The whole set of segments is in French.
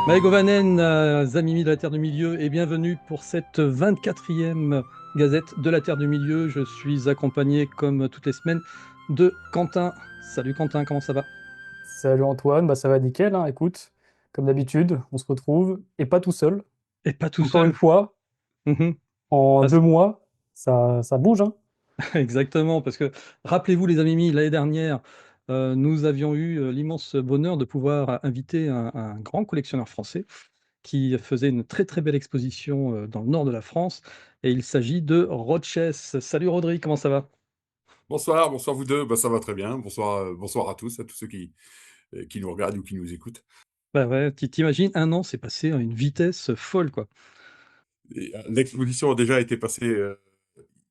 Maëgovanen, Zamimi de la Terre du Milieu, et bienvenue pour cette 24e Gazette de la Terre du Milieu. Je suis accompagné, comme toutes les semaines, de Quentin. Salut Quentin, comment ça va? Salut Antoine, ça va nickel, hein. Écoute, comme d'habitude, on se retrouve, et pas tout seul. Et pas tout Encore une seul. fois, Mhm. en Parce- 2 mois, ça bouge, hein. Exactement, parce que rappelez-vous les Zamimi, l'année dernière, nous avions eu l'immense bonheur de pouvoir inviter un grand collectionneur français qui faisait une très très belle exposition dans le nord de la France, et il s'agit de Roches. Salut Rodrigue, comment ça va? Bonsoir, bonsoir vous deux. Ça va très bien. Bonsoir, bonsoir à tous ceux qui nous regardent ou qui nous écoutent. Bah ouais, t'imagines, un an, c'est passé à une vitesse folle, quoi. L'exposition a déjà été passée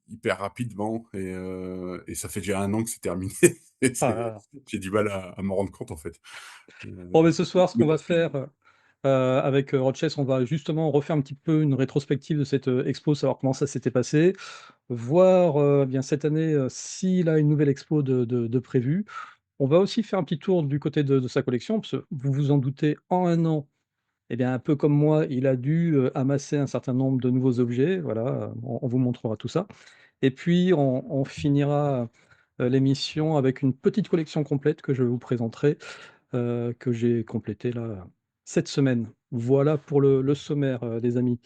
hyper rapidement et ça fait déjà un an que c'est terminé. Et Ah là là. j'ai du mal à m'en rendre compte en fait. Bon, mais ce soir, ce qu'on Mais va faire avec Roches, on va justement refaire un petit peu une rétrospective de cette expo, savoir comment ça s'était passé, voir bien cette année s'il a une nouvelle expo de prévue. On va aussi faire un petit tour du côté de sa collection, parce que vous vous en doutez, en un an, eh bien, un peu comme moi, il a dû amasser un certain nombre de nouveaux objets. Voilà, on vous montrera tout ça. Et puis, on finira l'émission avec une petite collection complète que je vous présenterai, que j'ai complétée là, cette semaine. Voilà pour le sommaire, les amis.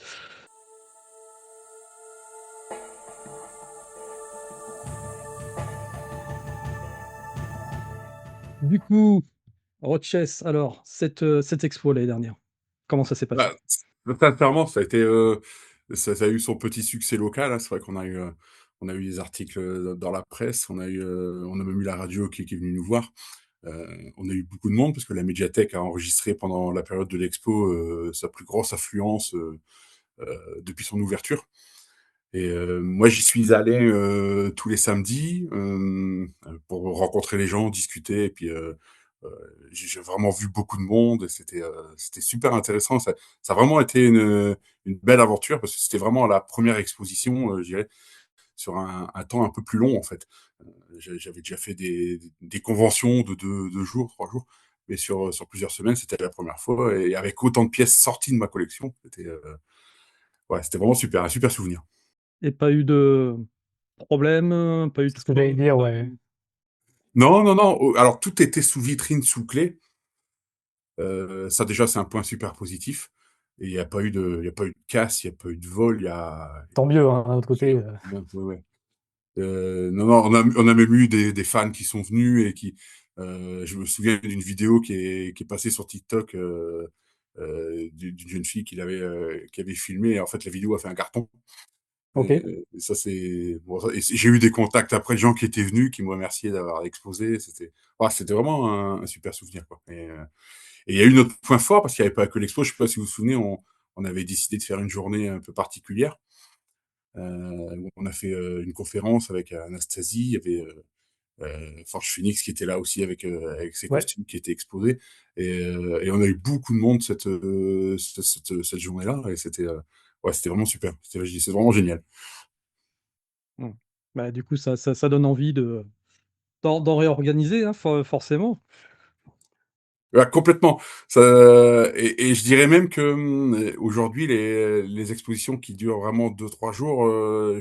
Du coup, Roches, alors, cette expo l'année dernière, comment ça s'est passé? bah, sincèrement, ça a eu son petit succès local, hein. C'est vrai qu'on a eu, on a eu des articles dans la presse, on a même eu la radio qui est venue nous voir. On a eu beaucoup de monde parce que la médiathèque a enregistré pendant la période de l'expo sa plus grosse affluence depuis son ouverture. Et moi, j'y suis allé tous les samedis pour rencontrer les gens, discuter. Et puis, euh, j'ai vraiment vu beaucoup de monde. Et c'était super intéressant. Ça a vraiment été une belle aventure parce que c'était vraiment la première exposition, je dirais, sur un temps un peu plus long, en fait. J'avais déjà fait des conventions de 2 jours, 3 jours. Mais sur plusieurs semaines, c'était la première fois. Et avec autant de pièces sorties de ma collection, ouais, c'était vraiment super, un super souvenir. Et pas eu de problème, pas eu de C'est ce que j'allais faute. dire, ouais. Non, non, non. Alors, tout était sous vitrine, sous clé. Ça, déjà, c'est un point super positif. Et il y a pas eu de casse, il y a pas eu de vol, Tant mieux, hein, d'un autre côté. ouais, ouais. Non, non, on a même eu des fans qui sont venus et je me souviens d'une vidéo qui est passée sur TikTok, d'une jeune fille qui avait filmé. Et en fait, la vidéo a fait un carton. Ok. Et ça, c'est bon, et j'ai eu des contacts après de gens qui étaient venus, qui me remerciaient d'avoir exposé. C'était vraiment un super souvenir, quoi. Et il y a eu notre point fort parce qu'il n'y avait pas que l'expo. Je sais pas si vous vous souvenez, on avait décidé de faire une journée un peu particulière. Où on a fait une conférence avec Anastasie, il y avait Forge Phoenix qui était là aussi avec ses Ouais. costumes qui étaient exposés. Et on a eu beaucoup de monde cette journée-là. Et ouais, c'était vraiment super. C'est vraiment génial. Hmm. Bah, du coup, ça donne envie d'en réorganiser, hein, forcément. Ouais, complètement. Et je dirais même que aujourd'hui, les expositions qui durent vraiment 2, 3 jours,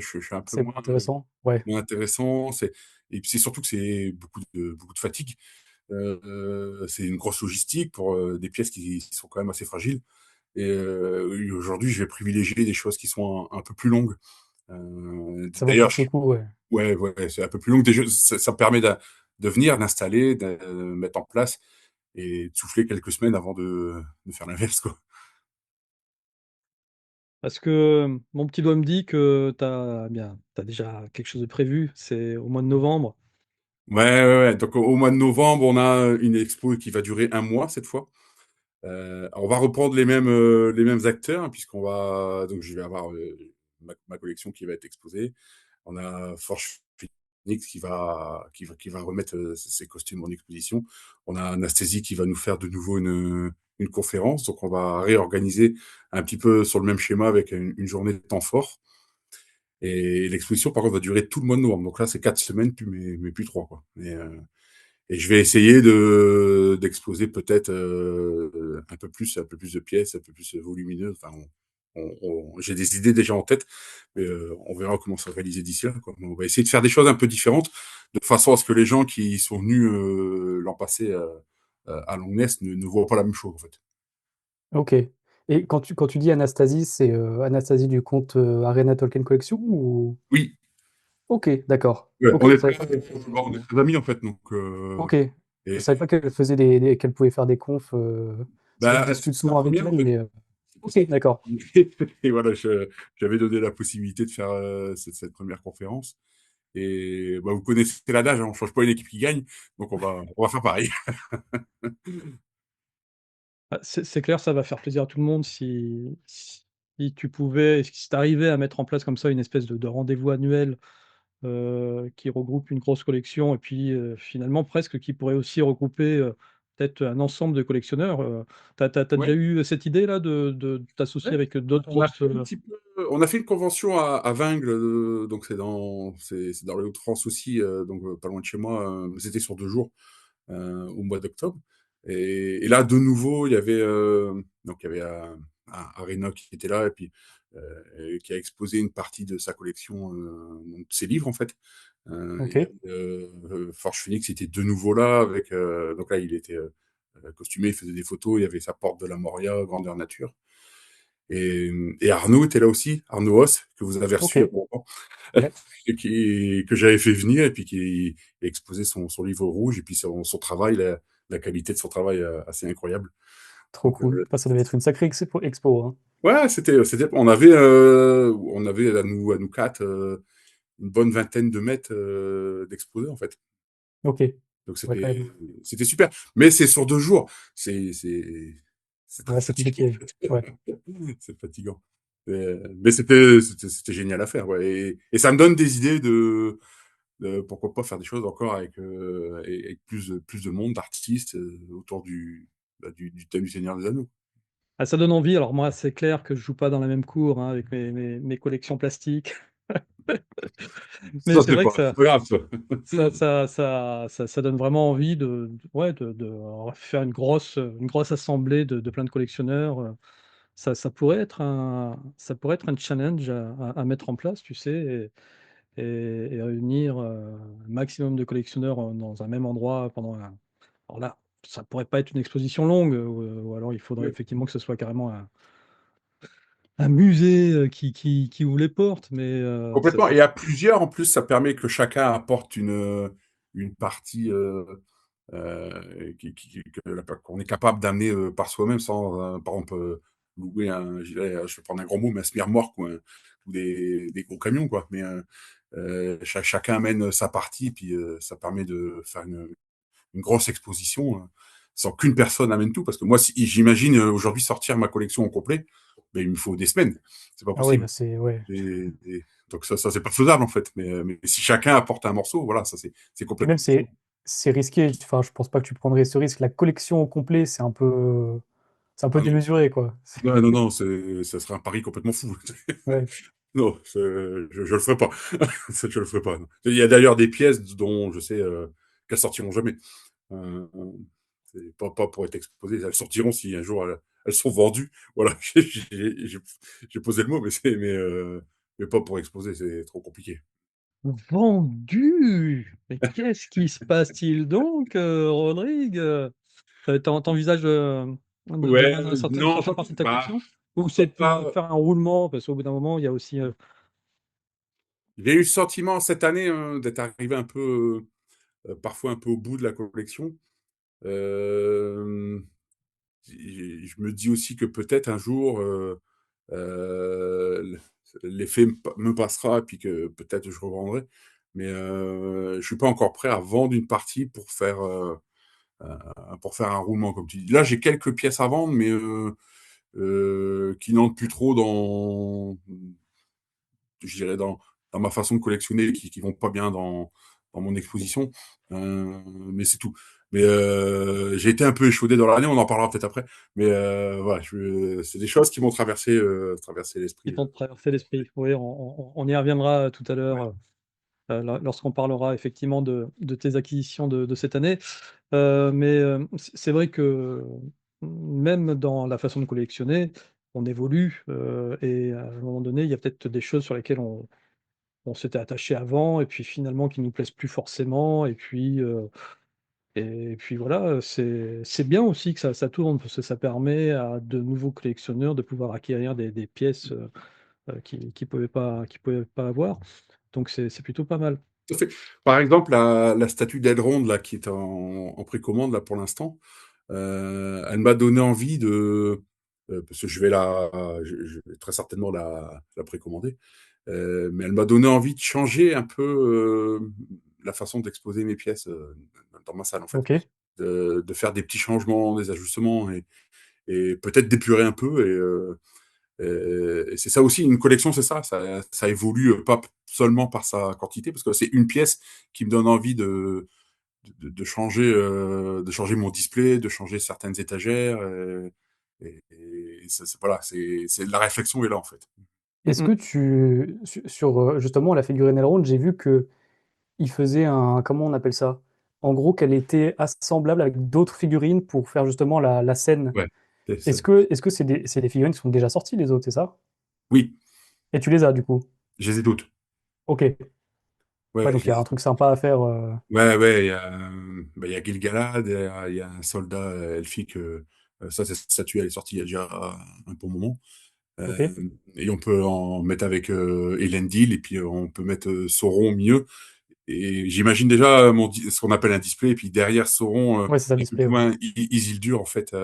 je suis un peu C'est moins intéressant. Ouais. moins intéressant. Et puis c'est surtout que c'est beaucoup de fatigue. C'est une grosse logistique pour des pièces qui sont quand même assez fragiles. Et aujourd'hui, je vais privilégier des choses qui sont un peu plus longues. Ça vaut D'ailleurs, presque le coup, ouais. ouais, ouais, c'est un peu plus long. Déjà, ça me permet de venir, d'installer, de mettre en place et de souffler quelques semaines avant de faire l'inverse, quoi. Parce que mon petit doigt me dit que t'as déjà quelque chose de prévu, c'est au mois de novembre. Ouais, ouais, ouais. Donc, au mois de novembre, on a une expo qui va durer un mois cette fois. On va reprendre les mêmes acteurs, hein, donc je vais avoir ma collection qui va être exposée. On a Forge Phoenix qui va remettre ses costumes en exposition. On a Anasthésie qui va nous faire de nouveau une conférence. Donc, on va réorganiser un petit peu sur le même schéma avec une journée de temps fort. Et l'exposition, par contre, va durer tout le mois de novembre. Donc là, c'est 4 semaines, mais plus trois, quoi. Et je vais essayer d'exposer peut-être un peu plus de pièces, un peu plus volumineuses. Enfin, j'ai des idées déjà en tête, mais on verra comment ça va réaliser d'ici là, quoi. On va essayer de faire des choses un peu différentes, de façon à ce que les gens qui sont venus l'an passé à Longness ne voient pas la même chose, en fait. Ok. Et quand tu dis Anastasie, c'est Anastasie du compte Arena Tolkien Collection ou... Oui, Ok, d'accord. ouais, Ok, on je est savais très, pas qu'elle faisait on est très amis, en fait. Donc, Ok. Je et, savais pas qu'elle faisait qu'elle pouvait faire des confs. C'est vrai que je bah, discute c'était la souvent avec première, en elle, fait. mais ok, d'accord. Et voilà, j'avais donné la possibilité de faire cette première conférence. Et bah, vous connaissez l'adage, hein, on change pas une équipe qui gagne, donc on va faire pareil. Bah, c'est clair, ça va faire plaisir à tout le monde si tu pouvais, si tu arrivais à mettre en place comme ça une espèce de rendez-vous annuel, qui regroupe une grosse collection et puis, finalement presque qui pourrait aussi regrouper, peut-être un ensemble de collectionneurs, tu déjà Ouais. eu cette idée-là de t'associer Ouais. avec d'autres On a grosses, fait un petit peu, on a fait une convention à Vingles, donc c'est dans les Hauts-de-France aussi, donc pas loin de chez moi. C'était sur 2 jours au mois d'octobre. Et là, de nouveau, il y avait donc il y avait Arena qui était là et puis et qui a exposé une partie de sa collection, donc ses livres en fait. Ok, Il y avait, Forge Phoenix était de nouveau là avec donc là il était costumé, il faisait des photos, il y avait sa porte de la Moria, grandeur nature. Et Arnaud était là aussi, Arnaud Os, que vous avez ok. reçu il y a pas longtemps, Ouais, que j'avais fait venir et puis qui exposait son livre rouge et puis son travail, la qualité de son travail assez incroyable. trop Donc, cool. Bah, ça devait être une sacrée expo, hein. ouais, on avait à nous quatre une bonne vingtaine de mètres d'exposés en fait. Ok, Donc ouais, quand même. c'était super. Mais c'est sur 2 jours. C'est très Ouais, c'est fatigant. compliqué. Ouais. C'est fatigant. Mais c'était génial à faire. Ouais. Et ça me donne des idées de pourquoi pas faire des choses encore avec plus de monde, d'artistes autour du thème du Seigneur des Anneaux. Ah, ça donne envie. Alors moi, c'est clair que je joue pas dans la même cour, hein, avec mes collections plastiques. Mais Ça, c'est vrai que c'est pas grave, ça. ça donne vraiment envie ouais, de faire une grosse assemblée de plein de collectionneurs, ça pourrait être un challenge à mettre en place, tu sais? Et réunir, un maximum de collectionneurs, dans un même endroit pendant un alors là, ça pourrait pas être une exposition longue, ou alors il faudrait Ouais. effectivement que ce soit carrément un musée, qui ouvre les portes, mais Complètement. ça Et à plusieurs, en plus, ça permet que chacun apporte une partie qu'on est capable d'amener par soi-même sans, par exemple, louer je vais prendre un grand mot, mais un smirmorque ou des gros camions, quoi. Mais chacun amène sa partie, puis ça permet de faire une grosse exposition sans qu'une personne amène tout. Parce que moi, si j'imagine aujourd'hui sortir ma collection au complet, ben, il me faut des semaines. C'est pas Ah oui, possible. bah c'est ouais. Donc ça c'est pas faisable en fait. Mais si chacun apporte un morceau, voilà, ça c'est Puis même complètement différent. c'est risqué. Enfin, je pense pas que tu prendrais ce risque. La collection au complet, c'est un peu Ah non, démesuré, quoi. non, non, non, ça serait un pari complètement fou. Ouais. Non, je le ferai pas. Je le ferai pas. Non. Il y a d'ailleurs des pièces dont je sais qu'elles sortiront jamais. Euh, c'est pas pour être exposées. Elles sortiront si un jour elles sont vendues. Voilà, j'ai posé le mot, mais pas pour exposer. C'est trop compliqué. Vendu! Mais qu'est-ce qui se passe-t-il donc, Rodrigue? T'envisages, de Ouais, vendre une non, certaine partie de ta bah, collection? Ou c'est pas. pour faire un roulement? Parce qu'au bout d'un moment, il y a aussi, J'ai eu le sentiment cette année d'être arrivé un peu, parfois un peu au bout de la collection. Euh, je me dis aussi que peut-être un jour, euh, l'effet me passera et puis que peut-être je revendrai. Mais je suis pas encore prêt à vendre une partie pour faire un roulement, comme tu dis. Là, j'ai quelques pièces à vendre, mais qui n'entrent plus trop je dirais, dans ma façon de collectionner, qui vont pas bien dans mon exposition. Mais c'est tout. Mais j'ai été un peu échaudé dans l'année, on en parlera peut-être après. Mais voilà, c'est des choses qui m'ont traversé qui l'esprit. t'ont traversé l'esprit. Oui, on y reviendra tout à Ouais. l'heure. lorsqu'on parlera effectivement de tes acquisitions de cette année. Mais, c'est vrai que, même dans la façon de collectionner, on évolue, et à un moment donné, il y a peut-être des choses sur lesquelles on s'était attaché avant et puis finalement qui nous plaisent plus forcément et puis voilà, c'est bien aussi que ça tourne parce que ça permet à de nouveaux collectionneurs de pouvoir acquérir des pièces, qu'ils pouvaient pas avoir. Donc c'est plutôt pas mal. Tout à fait. Par exemple, la statue d'Elrond, là, qui est en précommande, là, pour l'instant, elle m'a donné envie de, parce que je vais très certainement la précommander, mais elle m'a donné envie de changer un peu la façon d'exposer mes pièces dans ma salle, en fait. OK. De faire des petits changements, des ajustements et peut-être d'épurer un peu. Et c'est ça aussi, une collection, c'est ça. Ça évolue pas seulement par sa quantité, parce que c'est une pièce qui me donne envie de changer mon display, de changer certaines étagères. Et voilà, la réflexion est là, en fait. Est-ce Mmh que mh. sur, justement la figurine Elrond, j'ai vu qu'il faisait un comment on appelle ça? En gros, qu'elle était assemblable avec d'autres figurines pour faire justement la scène. Ouais. Est-ce que c'est des figurines qui sont déjà sorties les autres, c'est ça? Oui, Et tu les as du coup? je les ai d'autres. OK. Ouais, Ouais, donc il y a un truc sympa à faire, ouais, ouais, il y a Gil-galad, il y a un soldat elfique. Cette statue, elle est sortie il y a déjà un bon moment. OK. Et on peut en mettre avec Elendil, et puis on peut mettre Sauron au milieu. Et j'imagine déjà ce qu'on appelle un display, et puis derrière Sauron, Ouais, c'est ça le un peu display, plus ouais. loin, Isildur, en fait.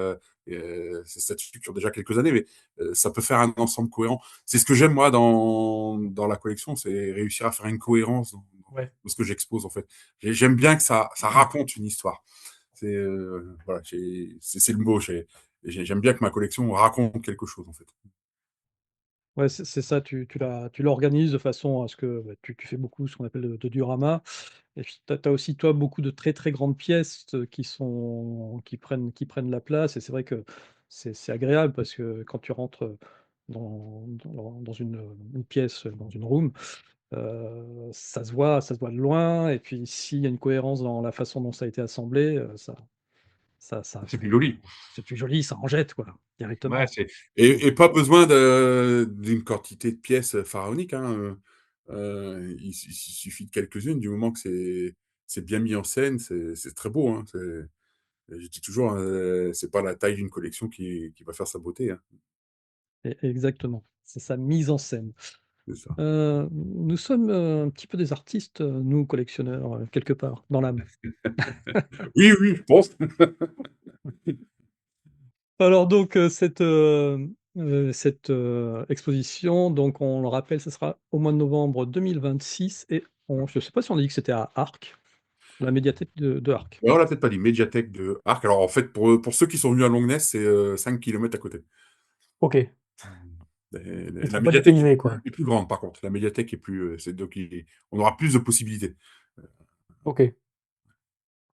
Ces statues qui ont déjà quelques années, mais ça peut faire un ensemble cohérent. C'est ce que j'aime, moi, dans la collection, c'est réussir à faire une cohérence Ouais. dans ce que j'expose, en fait. J'aime bien que ça raconte une histoire. Voilà, c'est le mot. J'aime bien que ma collection raconte quelque chose, en fait. Ouais, c'est ça, tu l'organises de façon à ce que, bah, tu fais beaucoup ce qu'on appelle de diorama et puis tu as aussi toi beaucoup de très, très grandes pièces, qui prennent la place et c'est vrai que c'est agréable parce que quand tu rentres, dans une pièce, dans une room, ça se voit de loin et puis s'il y a une cohérence dans la façon dont ça a été assemblé, ça C'est plus joli. c'est plus joli, ça en jette quoi, Ouais, directement. et pas besoin d'une quantité de pièces pharaoniques, hein. Il suffit de quelques-unes, du moment que c'est bien mis en scène, c'est très beau, hein. Je dis toujours, c'est pas la taille d'une collection qui va faire sa beauté, hein. Exactement, c'est sa mise en scène. C'est ça. Nous sommes, un petit peu des artistes, nous collectionneurs, quelque part, dans l'âme. Oui, oui, je pense. Alors donc, cette exposition, donc on le rappelle, ce sera au mois de novembre 2026 et je ne sais pas si on a dit que c'était à Arques, la médiathèque de Arques. Ouais, on l'a peut-être pas dit, médiathèque de Arques. Alors, en fait, pour ceux qui sont venus à Longnes, c'est 5 kilomètres à côté. OK. Ils La sont pas médiathèque dépaysés, quoi. est plus grande, par contre. La médiathèque est plus, donc on aura plus de possibilités. OK.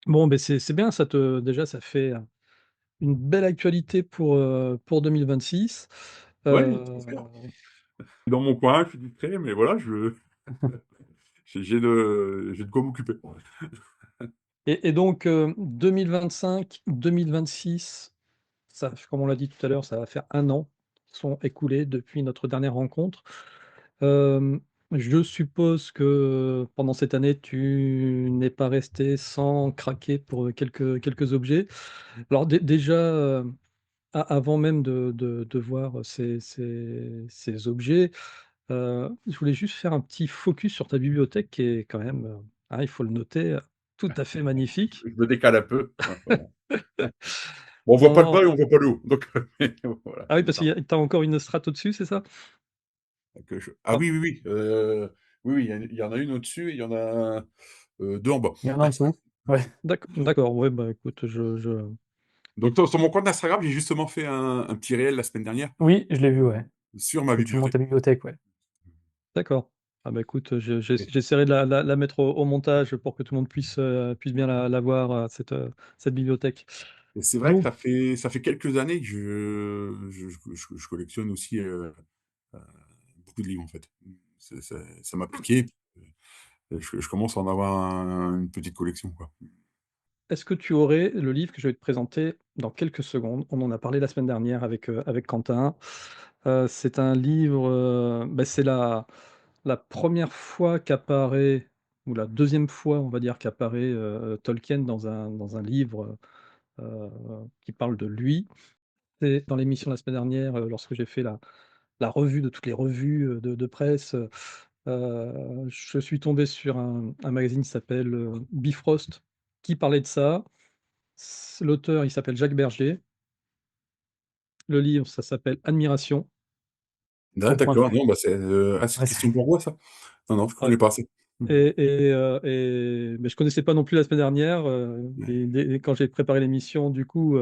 Bon, beh, c'est bien, déjà ça fait, une belle actualité pour 2026. Ouais, Heu tout à fait. Dans mon coin, je suis distrait, mais voilà, j'ai de quoi m'occuper. et donc, 2025-2026, ça comme on l'a dit tout à l'heure, ça va faire un an qui sont écoulés depuis notre dernière rencontre. Hem, je suppose que pendant cette année, tu n'es pas resté sans craquer pour, quelques objets. Alors déjà, avant même de voir ces objets, je voulais juste faire un petit focus sur ta bibliothèque qui est quand même, ah, il faut le noter, tout à fait magnifique. Je me décale un peu. Ouais, voilà. Bon, on voit pas le bas et En on voit pas le haut. Donc, voilà, Ah oui, c'est parce ça. qu'il y a tu as encore une strate au-dessus, c'est ça? Ah Ah, oui, oui, oui. Oui, oui, il y en a une au-dessus et il y en a 2 en bas. Il y en a en dessous? Ouais. d'accord, ouais, bah, écoute, je Donc, sur mon compte Instagram, j'ai justement fait un petit réel la semaine dernière Oui, je l'ai vu, ouais. sur ma Où tu montes bibliothèque. ta bibliothèque, ouais. d'accord. Ah bah, écoute, Et j'essaierai de la mettre au montage pour que tout le monde puisse bien la voir, cette bibliothèque. et c'est vrai que Donc ça fait quelques années que je collectionne aussi beaucoup de livres, en fait. Ça m'a piqué. Je commence à en avoir une petite collection, quoi. Est-ce que tu aurais le livre que je vais te présenter dans quelques secondes? On en a parlé la semaine dernière avec Quentin. C'est un livre, bah, c'est la première fois qu'apparaît ou la deuxième fois, on va dire, qu'apparaît, Tolkien dans un livre, heu, qui parle de lui. C'est dans l'émission la semaine dernière, lorsque j'ai fait la revue de toutes les revues, de presse, je suis tombé sur un magazine qui s'appelle, Bifrost, qui parlait de ça. L'auteur, il s'appelle Jacques Bergier. Le livre, ça s'appelle Admiration, Ah, sans point d'accord, non, fort. bah, c'est Ouais, c'est Christian Bourgois, ça? Non, non, je Ouais connais pas, c'est mmh. mais je connaissais pas non plus la semaine dernière, Ouais. et quand j'ai préparé l'émission, du coup,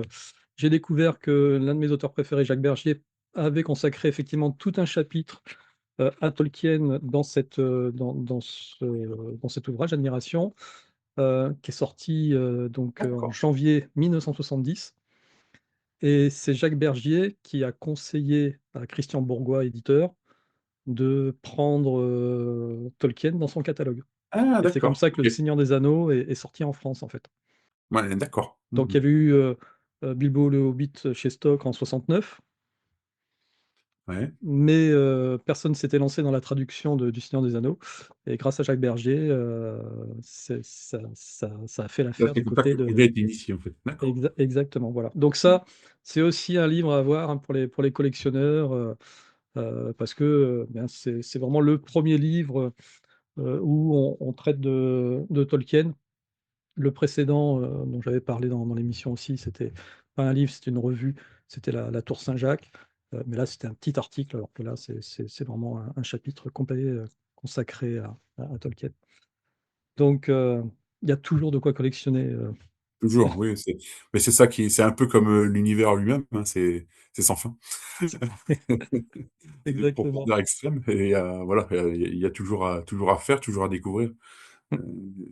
j'ai découvert que l'un de mes auteurs préférés, Jacques Bergier, avait consacré effectivement tout un chapitre, à Tolkien dans cet ouvrage, Admiration, qui est sorti, donc, en D'accord. janvier 1970. Et c'est Jacques Bergier qui a conseillé à Christian Bourgois, éditeur, de prendre, Tolkien dans son catalogue. Ah, Et c'est comme d'accord, ça que Le OK. Seigneur des Anneaux est sorti en France, en fait. Ouais, d'accord. Donc Mmh. il y avait eu, Bilbo le Hobbit chez Stock en 69, Ouais. mais personne s'était lancé dans la traduction du Seigneur des Anneaux, et grâce à Jacques Bergier, ça a fait Là, l'affaire c'est du comme ça côté que le projet de a été initié, en fait. D'accord. exactement, voilà. Donc ça, c'est aussi un livre à avoir, hein, pour les collectionneurs, parce que, ben, c'est vraiment le premier livre, où on traite de Tolkien. Le précédent, dont j'avais parlé dans l'émission aussi, c'était pas un livre, c'était une revue, c'était la Tour Saint-Jacques, mais là, c'était un petit article, alors que là, c'est vraiment un chapitre complet, consacré à Tolkien. Donc il y a toujours de quoi collectionner, Toujours, oui, mais c'est ça c'est un peu comme, l'univers lui-même, hein, c'est sans fin. C'est des exactement. profondeurs extrêmes et voilà, il y a toujours à faire, toujours à découvrir. Mmh.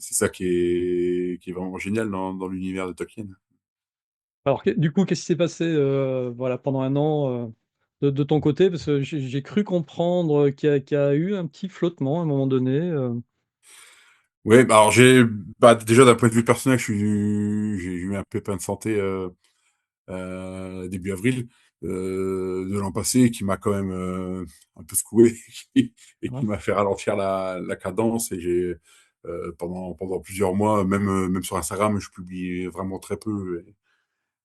C'est ça qui est vraiment génial dans l'univers de Tolkien. Alors du coup, qu'est-ce qui s'est passé, voilà, pendant un an, de ton côté? Parce que j'ai cru comprendre, qu'il y a eu un petit flottement à un moment donné, Ouais, bah, alors déjà d'un point de vue personnel, j'ai eu un pépin de santé, début avril, de l'an passé qui m'a quand même, un peu secoué et qui hein? m'a fait ralentir la cadence et pendant plusieurs mois, même sur Instagram, je publiais vraiment très peu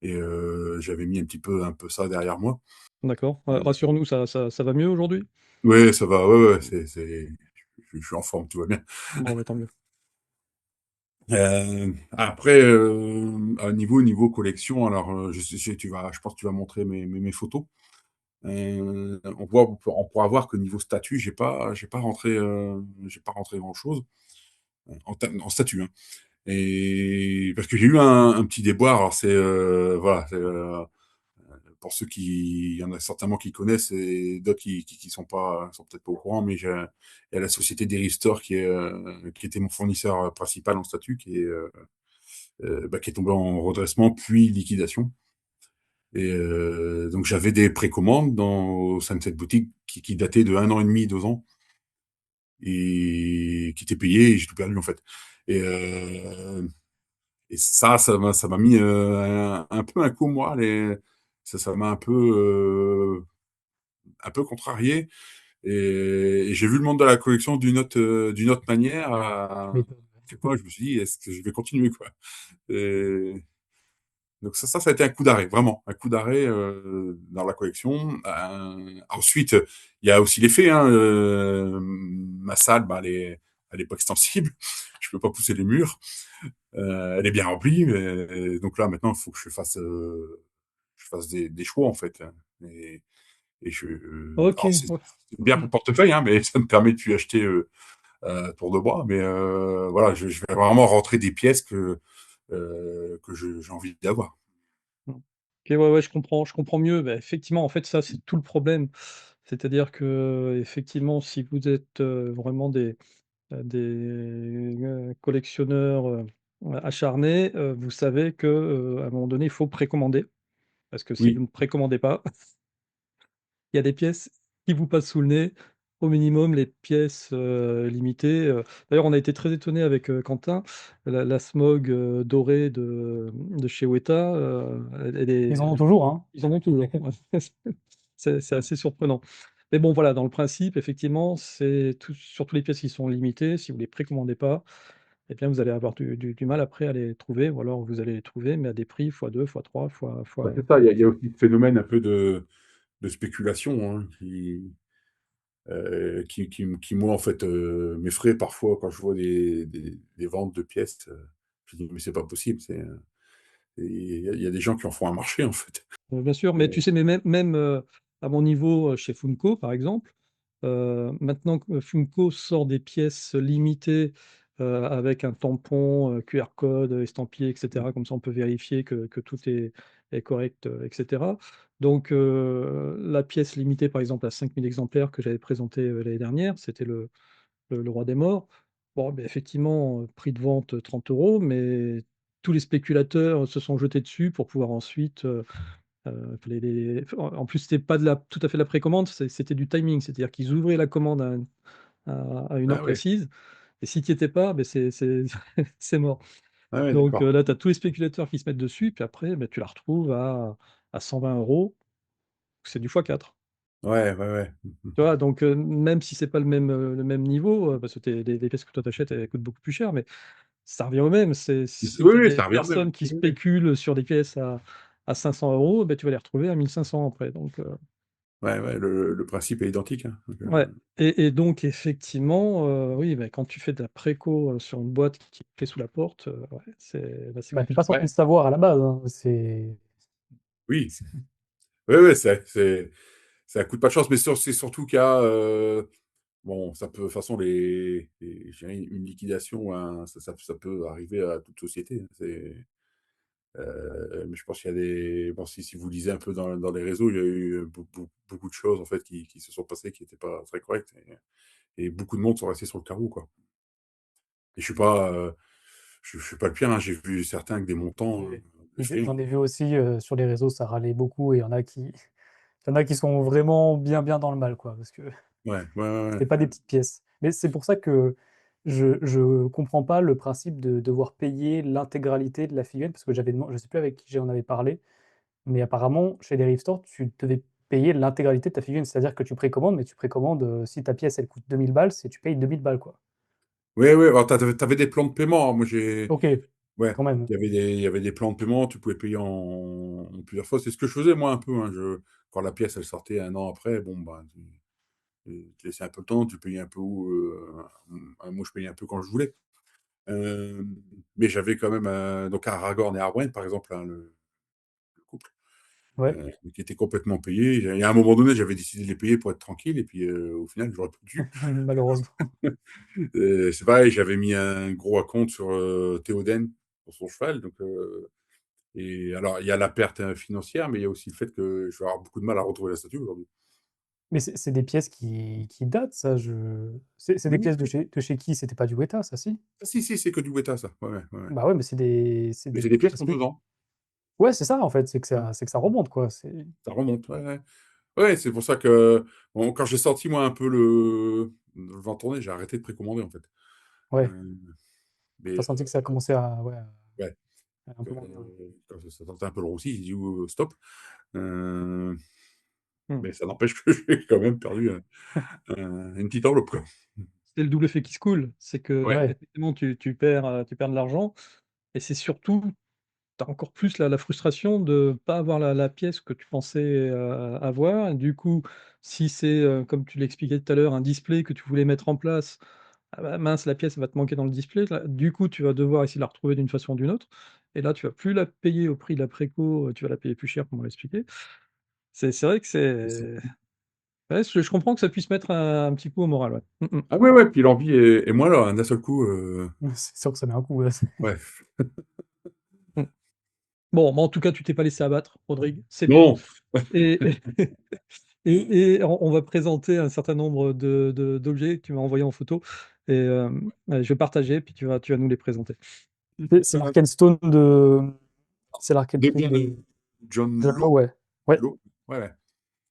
j'avais mis un peu ça derrière moi. D'accord. Heu, Rassure-nous, ça va mieux aujourd'hui? ouais, ça va, ouais, ouais, je suis en forme, tout va bien. Bon, bah, tant mieux. Après, niveau collection, alors, je pense que tu vas montrer mes photos. On pourra voir que niveau statut, j'ai pas rentré grand-chose, en statut, hein. Et parce que j'ai eu un petit déboire, alors voilà, pour ceux il y en a certainement qui connaissent et d'autres qui sont peut-être pas au courant, mais il y a la société Derive Store qui était mon fournisseur principal en statut, qui est tombé en redressement puis liquidation. Donc j'avais des précommandes au sein de cette boutique qui dataient de 1 an et demi, 2 ans, et qui étaient payées et j'ai tout perdu en fait. Et, euh, et ça m'a mis un peu un coup au moral et ça m'a un peu contrarié. Et j'ai vu le monde de la collection d'une autre manière. tu m'étonnes. C'est quoi? Je me suis dit, est-ce que je vais continuer, quoi? Et donc ça a été un coup d'arrêt, vraiment, un coup d'arrêt dans la collection. Ensuite, il y a aussi les faits, hein. Ma salle, bah, elle est pas extensible. Je peux pas pousser les murs. Elle est bien remplie, donc là maintenant, il faut que je fasse des choix en fait. Et, OK, alors ouais. c'est bien pour Mmh. le portefeuille, hein, mais ça me permet de plus acheter tour de bras. Mais voilà, je vais vraiment rentrer des pièces que j'ai envie d'avoir. Mmh. OK, ouais, ouais, je comprends mieux. Bah, effectivement, en fait, ça, c'est tout le problème. C'est-à-dire qu'effectivement, si vous êtes, vraiment des collectionneurs, acharnés, vous savez à un moment donné, il faut précommander. Parce que si vous Oui, ne précommandez pas, il y a des pièces qui vous passent sous le nez au minimum les pièces limitées. D'ailleurs, on a été très étonnés avec Quentin. La Smog dorée de chez Weta, Ils en ont toujours, hein. ils en ont toujours. C'est assez surprenant. Mais bon, voilà, dans le principe, effectivement, c'est surtout les pièces qui sont limitées. Si vous les précommandez pas, eh bien, vous allez avoir du mal après à les trouver, ou alors vous allez les trouver, mais à des prix fois 2 fois 3 Bah, c'est ça, il y a aussi ce phénomène un peu de spéculation hein, qui, moi, en fait, m'effraie parfois quand je vois des ventes de pièces. Je dis, mais c'est pas possible. Il y a des gens qui en font un marché, en fait. Bien sûr, mais tu sais, mais même à mon niveau, chez Funko, par exemple, maintenant que Funko sort des pièces limitées avec un tampon, QR code, estampillé, etc. Comme ça, on peut vérifier que tout est correct, etc. Donc, la pièce limitée, par exemple, à 5000 exemplaires que j'avais présentée l'année dernière, c'était le Roi des Morts. Bon, ben, effectivement, prix de vente 30 euros, mais tous les spéculateurs se sont jetés dessus pour pouvoir ensuite en plus, c'était pas tout à fait de la précommande, c'était du timing, c'est-à-dire qu'ils ouvraient la commande à une heure Ah ouais, précise, et si tu n'y étais pas, ben c'est mort. ah ouais, Donc d'accord. là, tu as tous les spéculateurs qui se mettent dessus, puis après, ben, tu la retrouves à 120 euros, c'est du x4. Ouais, ouais, ouais. Tu vois, donc même si c'est pas le même niveau, parce que les pièces que toi t'achètes, elles coûtent beaucoup plus cher, mais ça revient au même. Si Oui, tu as oui, des ça revient même. personnes qui spéculent sur des pièces à 500 euros, ben, tu vas les retrouver à 1500 après. Donc, Ouais, ouais, le principe est identique. Hein. Donc, ouais, et donc effectivement, oui, bah, quand tu fais de la préco sur une boîte qui te fait sous la porte, ouais, là, c'est Bah, t'es pas compliqué. censé le ouais, savoir à la base, hein. C'est... oui, ouais, ouais, c'est un coup de pas de chance, mais c'est surtout qu'il y a, bon, ça peut, de toute façon, je dirais une liquidation, hein, ça peut arriver à toute société. Hein, mais je pense qu'il y a bon, si vous lisez un peu dans les réseaux, il y a eu beaucoup de choses en fait qui se sont passées qui n'étaient pas très correctes et beaucoup de monde sont restés sur le carreau, quoi. Et je suis pas le pire, hein, j'ai vu certains avec des montants Et effrayants. j'en ai vu aussi sur les réseaux, ça râlait beaucoup, et il y en a qui sont vraiment bien bien dans le mal, quoi, parce que Ouais, ouais, ouais, c'est pas des ouais. petites pièces. Mais c'est pour ça que je comprends pas le principe de devoir payer l'intégralité de la figurine, parce que je sais plus avec qui j'en avais parlé, mais apparemment, chez les Rift Store, tu devais payer l'intégralité de ta figurine. C'est-à-dire que tu précommandes, mais tu précommandes, si ta pièce, elle coûte 2000 balles, c'est tu payes 2000 balles, quoi. Ouais, ouais, alors t'avais des plans de paiement, hein. Moi, OK, ouais, quand même. il y avait des plans de paiement, tu pouvais payer en plusieurs fois. C'est ce que je faisais, moi, un peu, hein. Quand la pièce, elle sortait un an après, bon, bah, tu laissais un peu le temps, tu payais un peu moi, je payais un peu quand je voulais. Euh, mais j'avais quand même, donc Aragorn et Arwen, par exemple, hein, le couple, Ouais, qui était complètement payé. Et à un moment donné, j'avais décidé de les payer pour être tranquille, et puis au final, j'aurais pas dû. malheureusement. C'est pareil, j'avais mis un gros acompte sur Théoden, pour son cheval. Donc, et alors, il y a la perte financière, mais il y a aussi le fait que je vais avoir beaucoup de mal à retrouver la statue aujourd'hui. Mais c'est des pièces qui datent, ça, c'est des Oui, pièces de chez qui? C'était pas du Weta, ça, si? ah, si, si, c'est que du Weta, ça. Ouais, ouais, ouais. Bah ouais, mais c'est Mais des c'est des pièces qui pièces ont 2 ans. ouais, c'est ça, en fait, Ouais, c'est que ça remonte, quoi. ça remonte. Ouais, ouais. Ouais, c'est pour ça que bon, quand j'ai sorti, moi, un peu le vent tourné, j'ai arrêté de précommander, en fait. Ouais, Euh, tu mais senti que ça a commencé à, ouais, ouais, à un peu monter, ouais. quand ça sentait un peu le roussi, j'ai dit stop. Euh, Hmm. mais ça n'empêche que j'ai quand même perdu une petite enveloppe, quoi. C'est le double effet qui se coule, c'est que Ouais. Ouais. effectivement tu perds de l'argent, et c'est surtout, tu as encore plus la frustration de pas avoir la pièce que tu pensais avoir. Et du coup, si c'est, comme tu l'expliquais tout à l'heure, un display que tu voulais mettre en place, ah bah, mince, la pièce va te manquer dans le display. Là, du coup, tu vas devoir essayer de la retrouver d'une façon ou d'une autre. Et là, tu vas plus la payer au prix de la préco, tu vas la payer plus cher, comme on l'a expliqué. C'est vrai que c'est ouais, je comprends que ça puisse mettre un petit coup au moral, ouais. Mmh mh. Ah ouais, ouais, puis l'envie est moins là, hein, d'un seul coup. C'est sûr que ça met un coup, ouais. Ouais. Mmh. Bon, mais en tout cas, tu t'es pas laissé abattre, Rodrigue, c'est bien. Non! Et et on va présenter un certain nombre d'objets que tu m'as envoyés en photo, et je vais partager, puis tu vas nous les présenter. C'est l'Arkenstone c'est De l'Arkenstone John, de John John Lowe, Lowe. ouais. Ouais. Lowe. Ouais, ouais.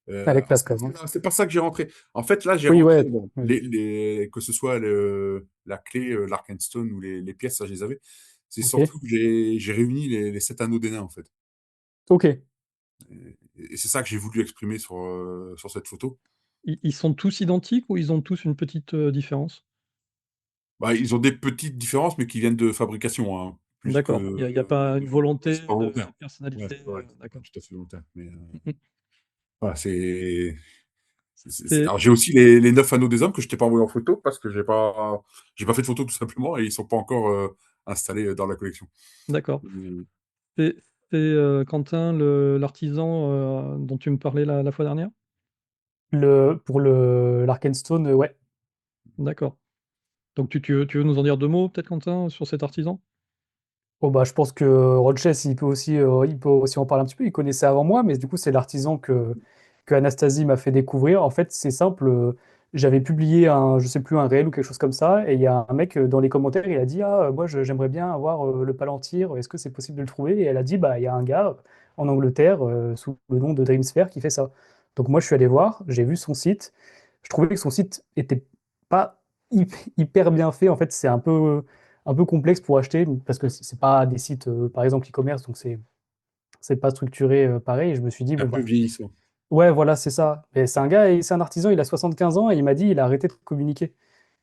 Avec Alors, c'est pas Lascaux, ça hein. c'est pas ça que j'ai rentré. En fait, là, j'ai Oui, rentré, ouais. bon, Oui. que ce soit la clé, l'Arkenstone ou les pièces, ça, je les avais. C'est Ok. surtout que j'ai réuni les 7 anneaux des nains, en fait. Ok. Et c'est ça que j'ai voulu exprimer sur cette photo. Ils sont tous identiques ou ils ont tous une petite, différence? Bah, ils ont des petites différences, mais qui viennent de fabrication, hein, plus que, D'accord. Il y a pas une ouais, volonté c'est pas de volontaire. Ouais, personnalité, ouais, c'est pas d'accord. tout à fait volontaire. Mais Mmh mh. voilà, C'est alors j'ai aussi les 9 anneaux des hommes que je t'ai pas envoyé en photo parce que j'ai pas fait de photo tout simplement et ils sont pas encore installés dans la collection. d'accord. Mais C'est Quentin l'artisan, dont tu me parlais la fois dernière? Pour le l'Arkenstone, ouais. D'accord. Donc tu veux nous en dire 2 mots peut-être Quentin, sur cet artisan? Bon, bah, je pense que Rodgers, il peut aussi en parler un petit peu. Il connaissait avant moi, mais du coup, c'est l'artisan que Anastasie m'a fait découvrir. En fait, c'est simple. J'avais publié je sais plus, un réel ou quelque chose comme ça, et il y a un mec dans les commentaires, il a dit, ah, moi, j'aimerais bien avoir le Palantir. Est-ce que c'est possible de le trouver? Et elle a dit, bah, il y a un gars en Angleterre sous le nom de Dreamsphere qui fait ça. Donc moi, je suis allé voir, j'ai vu son site. Je trouvais que son site était pas hyper bien fait. En fait, c'est un peu complexe pour acheter parce que c'est pas des sites, par exemple, e-commerce, donc c'est pas structuré pareil. Et je me suis dit, un bon, peu bah, vieillissant. ouais, voilà, c'est ça. Et c'est un gars, c'est un artisan, il a 75 ans et il m'a dit, il a arrêté de communiquer.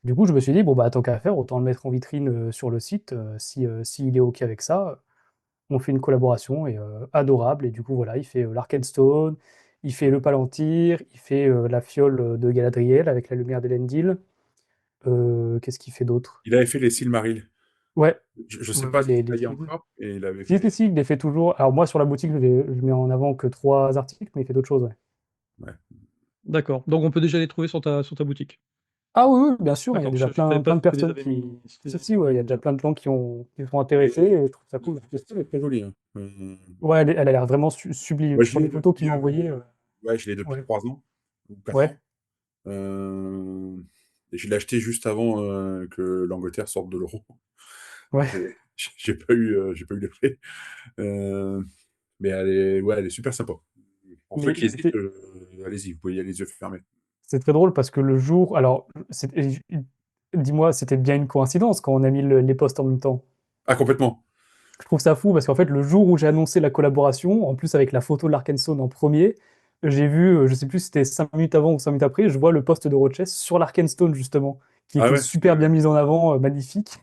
Du coup, je me suis dit, bon, bah, tant qu'à faire, autant le mettre en vitrine sur le site. S'il est OK avec ça, on fait une collaboration et adorable. Et du coup, voilà, il fait l'Arkenstone, il fait le Palantir, il fait la fiole de Galadriel avec la lumière d'Elendil. Qu'est-ce qu'il fait d'autre? Il avait fait les Silmarils. Ouais, Je sais ouais, pas ouais, s'il les y a films. encore, et il avait Si, fait. si, si, il les fait toujours. Alors moi, sur la boutique, je mets en avant que 3 articles, mais il fait d'autres choses, ouais. Ouais. D'accord. Donc on peut déjà les trouver sur ta boutique? Ah oui, oui, bien sûr, hein, il y a D'accord, déjà je savais pas plein de si tu les personnes avais mis si tu les si, avais si, mis en ouais, il y a ligne déjà déjà. plein de gens qui sont intéressés et je trouve ça cool. L'Arkenstone est très joli, hein. Ouais, elle a l'air vraiment sublime. Moi, je Sur l'ai les photos qu'il depuis, m'a envoyées, ouais, je l'ai depuis ouais. 3 ans ou 4 Ouais, ans. Et je l'ai acheté juste avant que l'Angleterre sorte de l'euro. Donc, ouais. j'ai pas eu les frais. Euh, mais ouais, elle est super sympa. En ceux Mais qui hésitent, allez-y, vous pouvez y aller les yeux fermés. c'est très drôle parce que le jour, alors, dis-moi, c'était bien une coïncidence quand on a mis les posts en même temps. Ah, complètement. Je trouve ça fou parce qu'en fait, le jour où j'ai annoncé la collaboration, en plus avec la photo de l'Arkenstone en premier, j'ai vu, je sais plus si c'était 5 minutes avant ou 5 minutes après, je vois le post de Roches sur l'Arkenstone justement, qui Ah était ouais. super bien mis en avant, magnifique,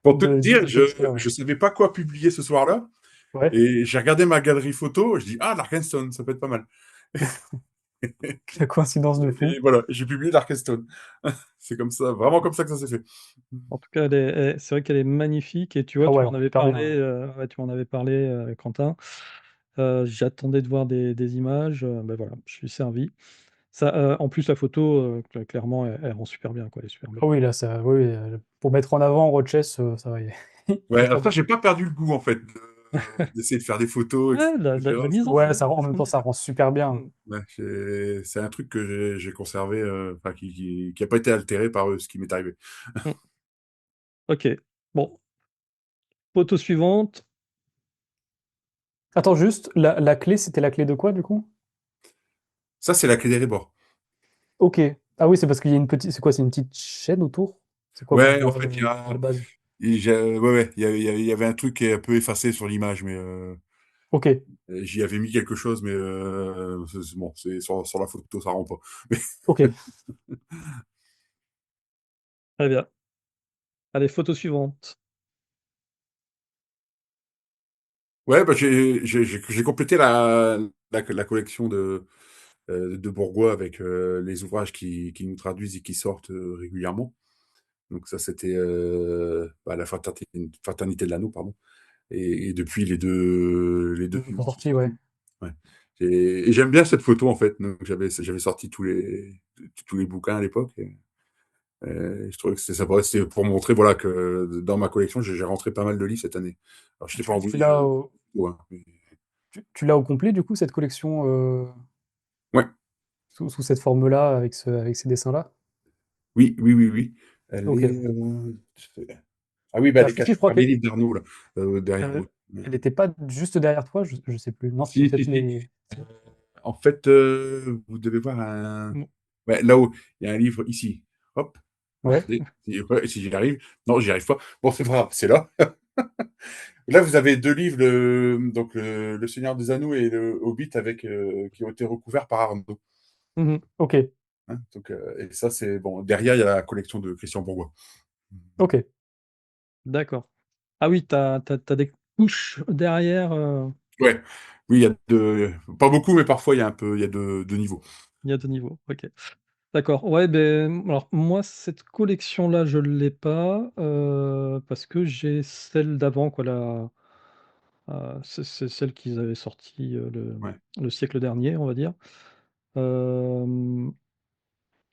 Pour tout te dire, de Dreamsphere, ouais. je savais pas quoi publier ce soir-là. Ouais, Et j'ai regardé ma galerie photo. Je dis, ah, l'Arkenstone, ça peut être pas mal. la coïncidence de fou. Et voilà, j'ai publié l'Arkenstone. C'est comme ça, vraiment comme ça que ça s'est fait. En tout cas, c'est vrai qu'elle est magnifique et tu vois, Ah tu ouais, m'en alors avais super bien, parlé, ouais. ouais, tu m'en avais parlé, Quentin. J'attendais de voir des images, bah, voilà, je suis servi. Ça, en plus la photo, clairement, elle rend super bien, quoi, elle est super belle. Ah oui, là, ça, oui, oui, pour mettre en avant Roches, ça va, il Ouais, est très après, bon. j'ai pas perdu le goût, en fait, d'essayer de faire des photos, Ouais, etc. la mise en Ouais, scène, ça, c'est en ce même qu'on temps, ça disait. rend super bien. Mmh. Ouais, c'est un truc que j'ai conservé, enfin, qui a pas été altéré par ce qui m'est arrivé. Mmh. OK. Bon, photo suivante. Attends, juste, la clé, c'était la clé de quoi, du coup? Ça, c'est la clé des rebords. Ok. Ah oui, c'est parce qu'il y a une petite. C'est quoi? C'est une petite chaîne autour? C'est quoi qu'on Ouais, en voit fait, à la base? ouais, ouais, il y avait un truc qui est un peu effacé sur l'image, mais Ok. j'y avais mis quelque chose, mais bon, c'est sur la photo, ça rend pas. Mais, Ok. Très bien. Allez, photo suivante. ouais, bah, j'ai complété la collection de Bourgois avec les ouvrages qui nous traduisent et qui sortent régulièrement. Donc ça, c'était bah, la Fraternité de l'Anneau, pardon. Et depuis, les deux Ils films sont sont sortis, ouais. sortis. Ouais. Et j'aime bien cette photo, en fait. Donc j'avais sorti tous les bouquins à l'époque. Et je trouvais que c'était sympa. C'était pour montrer voilà, que dans ma collection, j'ai rentré pas mal de livres cette année. Alors, je t'ai pas Tu envoyé l'as ouais, tu l'as au complet, du coup, cette collection ouais. sous cette forme-là, avec ces dessins-là? Oui, oui, oui, oui. Elle Ok. est. Ah oui, bah, elle est Si, je cachée crois par les qu'elle livres d'Arnaud, là, derrière moi. elle était pas juste derrière toi, je sais plus. Non, c'était Si, si, peut-être si. les. En fait, vous devez voir un. Mmh. Ouais, là où il y a un livre ici. Hop. Ouais, Regardez. Ouais, si j'y arrive. Non, j'y arrive pas. Bon, c'est pas grave, c'est là. Là, vous avez deux livres, donc le Seigneur des Anneaux et le Hobbit avec qui ont été recouverts par Arnaud. Mmh. OK, Hein. Donc, et ça, c'est bon. Derrière, il y a la collection de Christian Bourgois. OK. D'accord. Ah oui, tu as des couches derrière, Ouais. Oui, il y a pas beaucoup, mais parfois il y a un peu, il y a deux niveaux. il y a 2 niveaux, OK. D'accord, ouais, ben alors moi, cette collection-là, je l'ai pas, parce que j'ai celle d'avant, quoi, c'est celle qu'ils avaient sortie, Ouais. le siècle dernier, on va dire. Hem,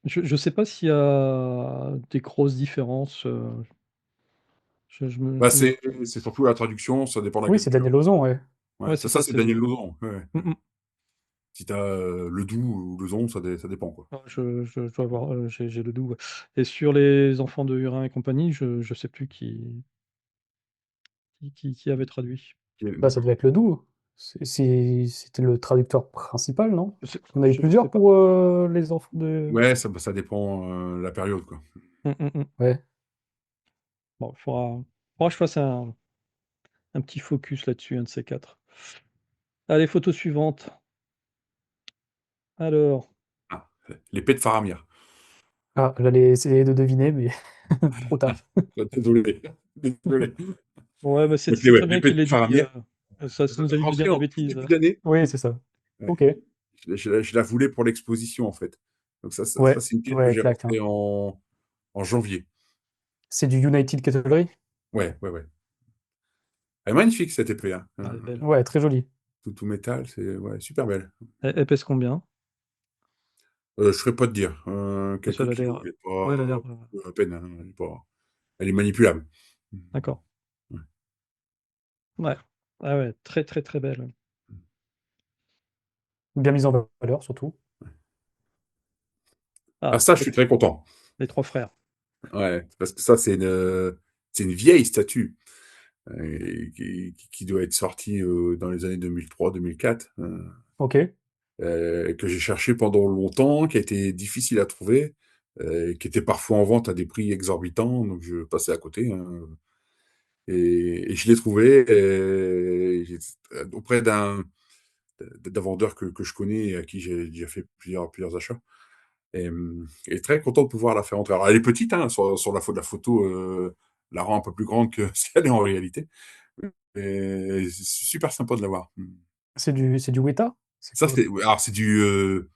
je sais pas s'il y a des grosses différences, Bah, je me c'est surtout la traduction, ça dépend de Oui, laquelle c'est tu as. Daniel Ozon, ouais. Ouais, ouais, ça, c'est ça ça, c'est c'est Daniel Lauzon. Ouais, ouais. mmh mh. Si tu as le doux ou le zon, ça dépend, quoi. Ouais, je dois avoir, j'ai le doux, ouais, et sur les enfants de Hurin et compagnie, je sais plus qui avait traduit. Bah, ça devait être Ledoux. C'était le traducteur principal, non? On a eu Je sais plusieurs pas. pour, les enfants de Ouais, ça dépend la période, quoi. Mmh, mmh mh. ouais. Bon, il faudra que je fasse un petit focus là-dessus, un de ces 4. Allez, photo suivante. Alors, Ah, l'épée de Faramir. Ah, j'allais essayer de deviner, mais trop Ah, tard. désolé. Désolé. ouais, bah, c'est Donc, c'est ouais, très bien l'épée qu'il de l'ait dit, Faramir. ça Ça nous doit évite de rentrer dire des en tout bêtises. début d'année. Oui, c'est ça. Ouais. OK. Je la voulais pour l'exposition, en fait. Donc, ça Ouais, c'est une pièce que ouais, j'ai claque, hein. rentrée en janvier. C'est du United Cutlery? Ouais, ouais, ouais. Elle est magnifique, cette épée, hein. Ah, elle est belle. Ouais, très joli. Tout métal, c'est ouais, super belle. Elle pèse combien? Je ne saurais pas te dire. Parce qu'elle Quelques a kilos, l'air elle est ouais, elle a l'air, pas à peine, hein, elle est manipulable. d'accord. Ouais. Ouais. Ah ouais, très, très, très belle. Bien mise en valeur, surtout. Ah, Ah, ça, je suis très content. les 3 frères. Ouais, parce que ça, c'est une vieille statue qui doit être sortie dans les années 2003-2004, OK. que j'ai cherché pendant longtemps, qui a été difficile à trouver, qui était parfois en vente à des prix exorbitants, donc je passais à côté, hein. Et je l'ai trouvé auprès d'un vendeur que je connais et à qui j'ai déjà fait plusieurs achats. Et très content de pouvoir la faire entrer. Alors, elle est petite, hein, sur la photo, la rend un peu plus grande que ce qu'elle est en réalité. Et c'est super sympa de l'avoir. C'est du Weta? C'est Ça, quoi? alors, c'est du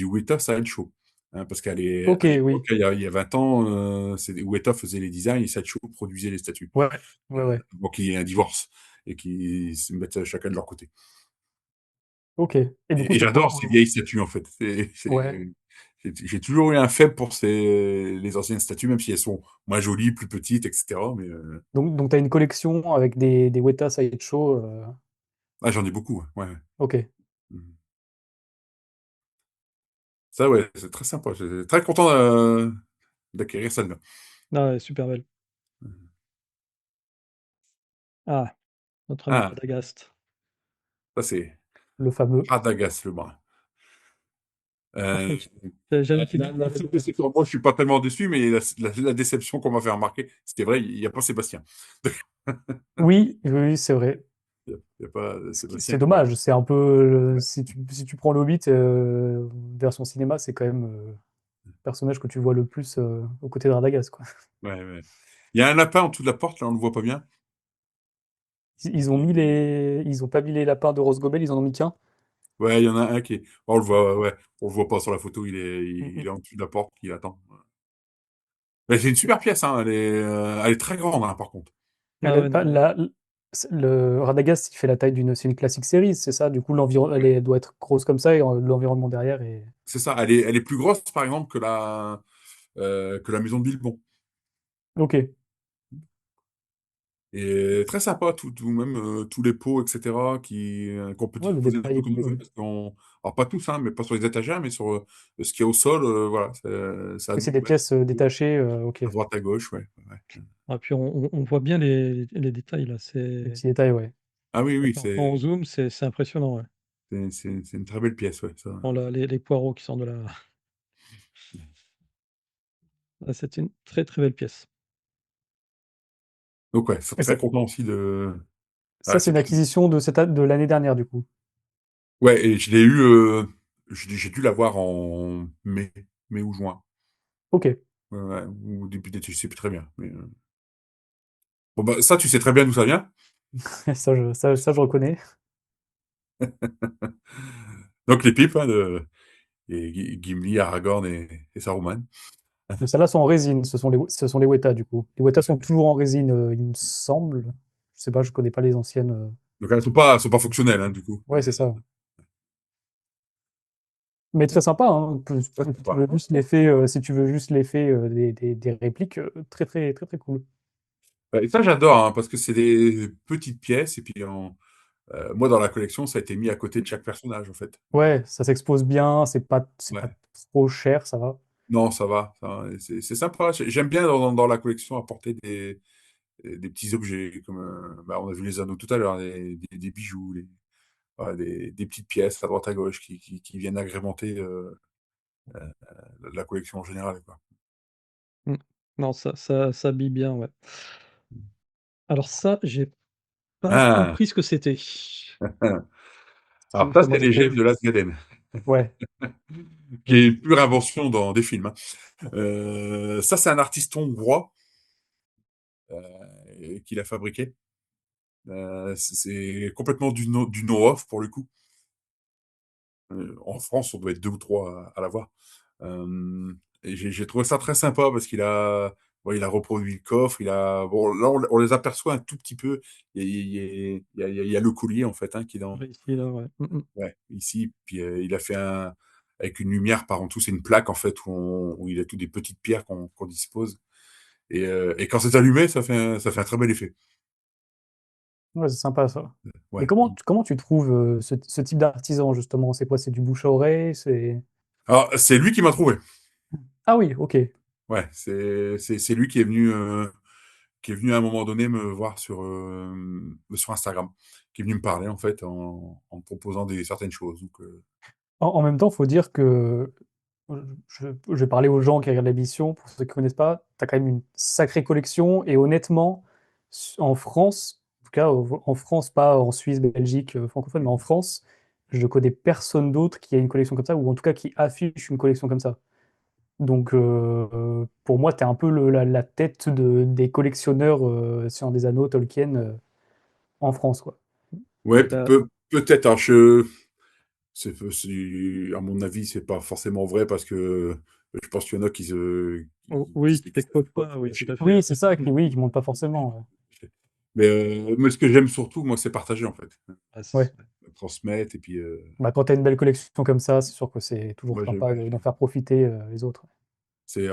Weta Sideshow. Hein, parce à OK, l'époque, oui. il y a 20 ans, Weta faisait les designs et Sideshow produisait les statues. Ouais, ouais, ouais. Bon, qu'il y ait un divorce et qui se mettent chacun de leur côté. OK. Et du coup, Et c'est quoi j'adore pour ces le vieilles statues, en fait. ouais. J'ai toujours eu un faible pour les anciennes statues, même si elles sont moins jolies, plus petites, etc. Mais Donc tu as une collection avec des Weta Sideshow, ah, j'en ai beaucoup. Ouais, ouais. OK. Mhm. Ça, ouais, c'est très sympa. J'étais très content d'acquérir celle-là. Ah ouais, super belle. Ah, notre ami Ah, Radagast. ça, c'est Le fameux. Radagast le brun. Par Euh, contre, j'avais été la seule déception, moi, je suis pas tellement déçu, mais la déception qu'on m'a fait remarquer, c'était vrai, il n'y a pas Sébastien. Oui, oui, oui, c'est vrai. Il y a pas C'est Sébastien. dommage, c'est un peu, si tu prends le Hobbit, version cinéma, c'est quand même, le personnage que tu vois le plus, aux côtés de Radagast, quoi. Ouais, ouais. Il y a un lapin en dessous de la porte, là, on ne le voit pas bien. Ils ont pas mis les lapins de Rose Gobel, ils en ont mis qu'un? Ouais, il y en a un qui est. On le voit, ouais. On le voit pas sur la photo, Mmh il mh. est en dessous de la porte, il attend. Mais c'est une super pièce, hein. Elle est très grande, hein, par contre. Elle Ah a ouais, pas non, la le Radagast, il fait la taille c'est une classic series, c'est ça? Du coup, Ouais. elle doit être grosse comme ça et l'environnement derrière est C'est ça. Elle est plus grosse, par exemple, que la maison de Bilbon. OK. Et très sympa, même tous les pots, etc., qu'on peut Ouais, le disposer un détail peu est comme on cool, veut, ouais. parce alors pas tous, hein, mais pas sur les étagères, mais sur ce qu'il y a au sol, voilà, ça a Oui, de c'est des mettre pièces, détachées, OK. à droite, à gauche, ouais. Ouais. ah puis on voit bien les détails là, Les petits détails, ouais. Ah oui, oui, quand on zoome, c'est impressionnant, ouais. C'est une très belle pièce, ouais, ça. Bon, les poireaux qui sortent de la ah, c'est une très, très belle pièce. Donc ouais, Et très content aussi de ça, ah, c'est c'est une acquisition de l'année dernière, du coup. ouais, et je l'ai eu, j'ai dû l'avoir en mai ou juin. Ok, Ouais, ouais, ou début d'été, je sais plus très bien. Mais, bon, bah, ça, tu sais très bien d'où ça vient. ça, je reconnais. Donc les pipes, hein, et Gimli, Aragorn et Saruman. Mais celles-là sont en résine, ce sont les Weta, du coup. Les Weta sont toujours en résine, il me semble. Je sais pas, je connais pas les anciennes. Donc elles sont pas fonctionnelles, hein, du coup. Ouais, c'est ça. Mais très sympa, hein. Ça, Si c'est tu pas. veux juste l'effet, si tu veux juste l'effet des répliques, très très très très cool. Et ça, j'adore, hein, parce que c'est des petites pièces, et puis moi, dans la collection, ça a été mis à côté de chaque personnage, en fait. Ouais, ça s'expose bien, c'est pas Ouais. trop cher, ça va. Non, ça va. C'est sympa. J'aime bien dans la collection apporter des petits objets, comme bah, on a vu les anneaux tout à l'heure, des bijoux, voilà, des petites pièces à droite à gauche qui viennent agrémenter la collection en général, quoi. Mmh. Non, ça s'habille bien, ouais. Alors ça, j'ai pas Ah, compris ce que c'était. alors ça, Ça, moi c'est non les plus. gemmes de Lasgaden, Ouais. qui est une pure invention des films, hein. Ça, c'est un artiste hongrois qui l'a fabriqué. C'est complètement du no-off pour le coup. En France, on doit être deux ou trois à l'avoir. Et j'ai trouvé ça très sympa parce bon, il a reproduit le coffre. Bon, là, on les aperçoit un tout petit peu. Il y a le collier en fait, hein, qui est dans, Ouais, ici, là, ouais. Mmh mh. ouais, ici. Puis il a fait avec une lumière par en dessous. C'est une plaque en fait où il a toutes des petites pierres qu'on dispose. Et quand c'est allumé, ça fait un très bel effet. Ouais, c'est sympa ça. Et Ouais. comment tu trouves ce type d'artisan justement? C'est quoi? C'est du bouche à oreille? C'est Alors, c'est lui qui m'a trouvé. Ah oui, ok. Ouais, c'est lui qui est venu à un moment donné me voir sur Instagram, qui est venu me parler en fait en me proposant certaines choses. Donc, En même temps, faut dire que je vais parler aux gens qui regardent l'émission, pour ceux qui connaissent pas, tu as quand même une sacrée collection et honnêtement, en France, en tout cas en France, pas en Suisse, Belgique, francophone, mais en France, je connais personne d'autre qui a une collection comme ça ou en tout cas qui affiche une collection comme ça. Donc pour moi, tu es un peu la tête des collectionneurs Seigneur des Anneaux, Tolkien en France, quoi. ouais, Bah, peut-être. Alors, à mon avis, c'est pas forcément vrai parce que je pense qu'il y en a oui, qui qui savent t'exploitent pas pas, oui, tout cacher. à fait, Oui, ouais. c'est ça, oui, qui montent pas forcément. Mais ce que j'aime surtout, moi, c'est partager en fait, Ah, Ouais. transmettre et puis Bah, quand tu as une belle collection comme ça, c'est sûr que c'est toujours moi, sympa d'en faire profiter les autres. c'est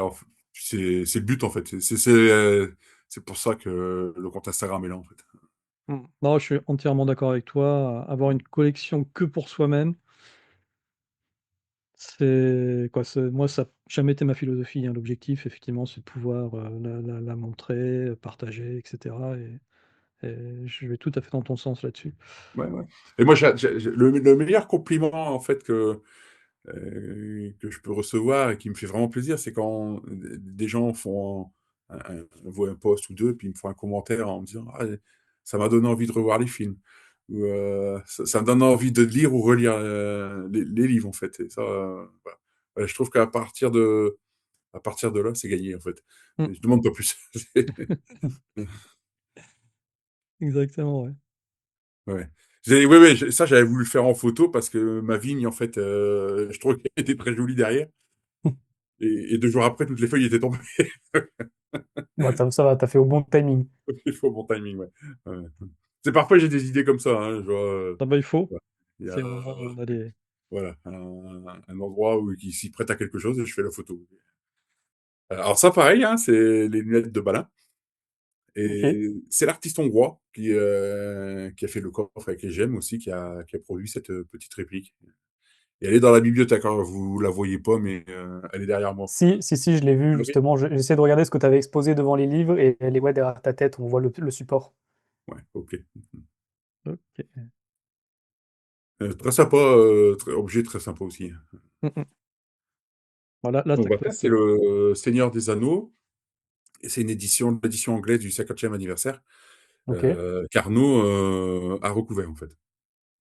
c'est le but en fait. C'est pour ça que le compte Instagram est là en fait. Mmh. Non, je suis entièrement d'accord avec toi. Avoir une collection que pour soi-même, c'est quoi? Moi, ça a jamais été ma philosophie, hein. L'objectif, effectivement, c'est de pouvoir, la montrer, partager et cetera et je vais tout à fait dans ton sens là-dessus. Ouais, ouais. Et moi, le meilleur compliment en fait que je peux recevoir et qui me fait vraiment plaisir, c'est quand des gens voient un post ou deux, puis ils me font un commentaire en me disant ah, ça m'a donné envie de revoir les films. Ou ça me donne envie de lire ou relire les livres, en fait. Et ça, voilà. Ouais, je trouve à partir de là, c'est gagné, en fait. Mmh. Et je demande pas plus. Exactement, ouais. Ouais. Ouais, ouais, ça, j'avais voulu le faire en photo parce que ma vigne, en fait, je trouvais qu'elle était très jolie derrière. Et 2 jours après, toutes les feuilles étaient tombées. Bah, ça va, t'as fait au bon timing. Il faut bon timing, ouais. Ouais. C'est parfois j'ai des idées comme ça, hein, genre, Ah bah, il faut. ouais, il y a C'est au moment où on a des voilà, un endroit qui s'y prête à quelque chose et je fais la photo. Alors ça, pareil, hein, c'est les lunettes de Balin OK. et c'est l'artiste hongrois qui a fait le coffre avec les gemmes aussi, qui a produit cette petite réplique. Et elle est dans la bibliothèque, alors vous la voyez pas, mais elle est derrière moi. Si, je l'ai vu Ah oui. justement. J'essaie de regarder ce que tu avais exposé devant les livres et elle est ouais, derrière ta tête, on voit le support. Ouais, ok. OK. Très sympa, objet très sympa aussi. Mmh mh. Voilà, là, Donc tu as voilà, claqué. c'est le Seigneur des Anneaux, et c'est l'édition anglaise du 50e anniversaire, OK, qu'Arnaud a recouvert en fait,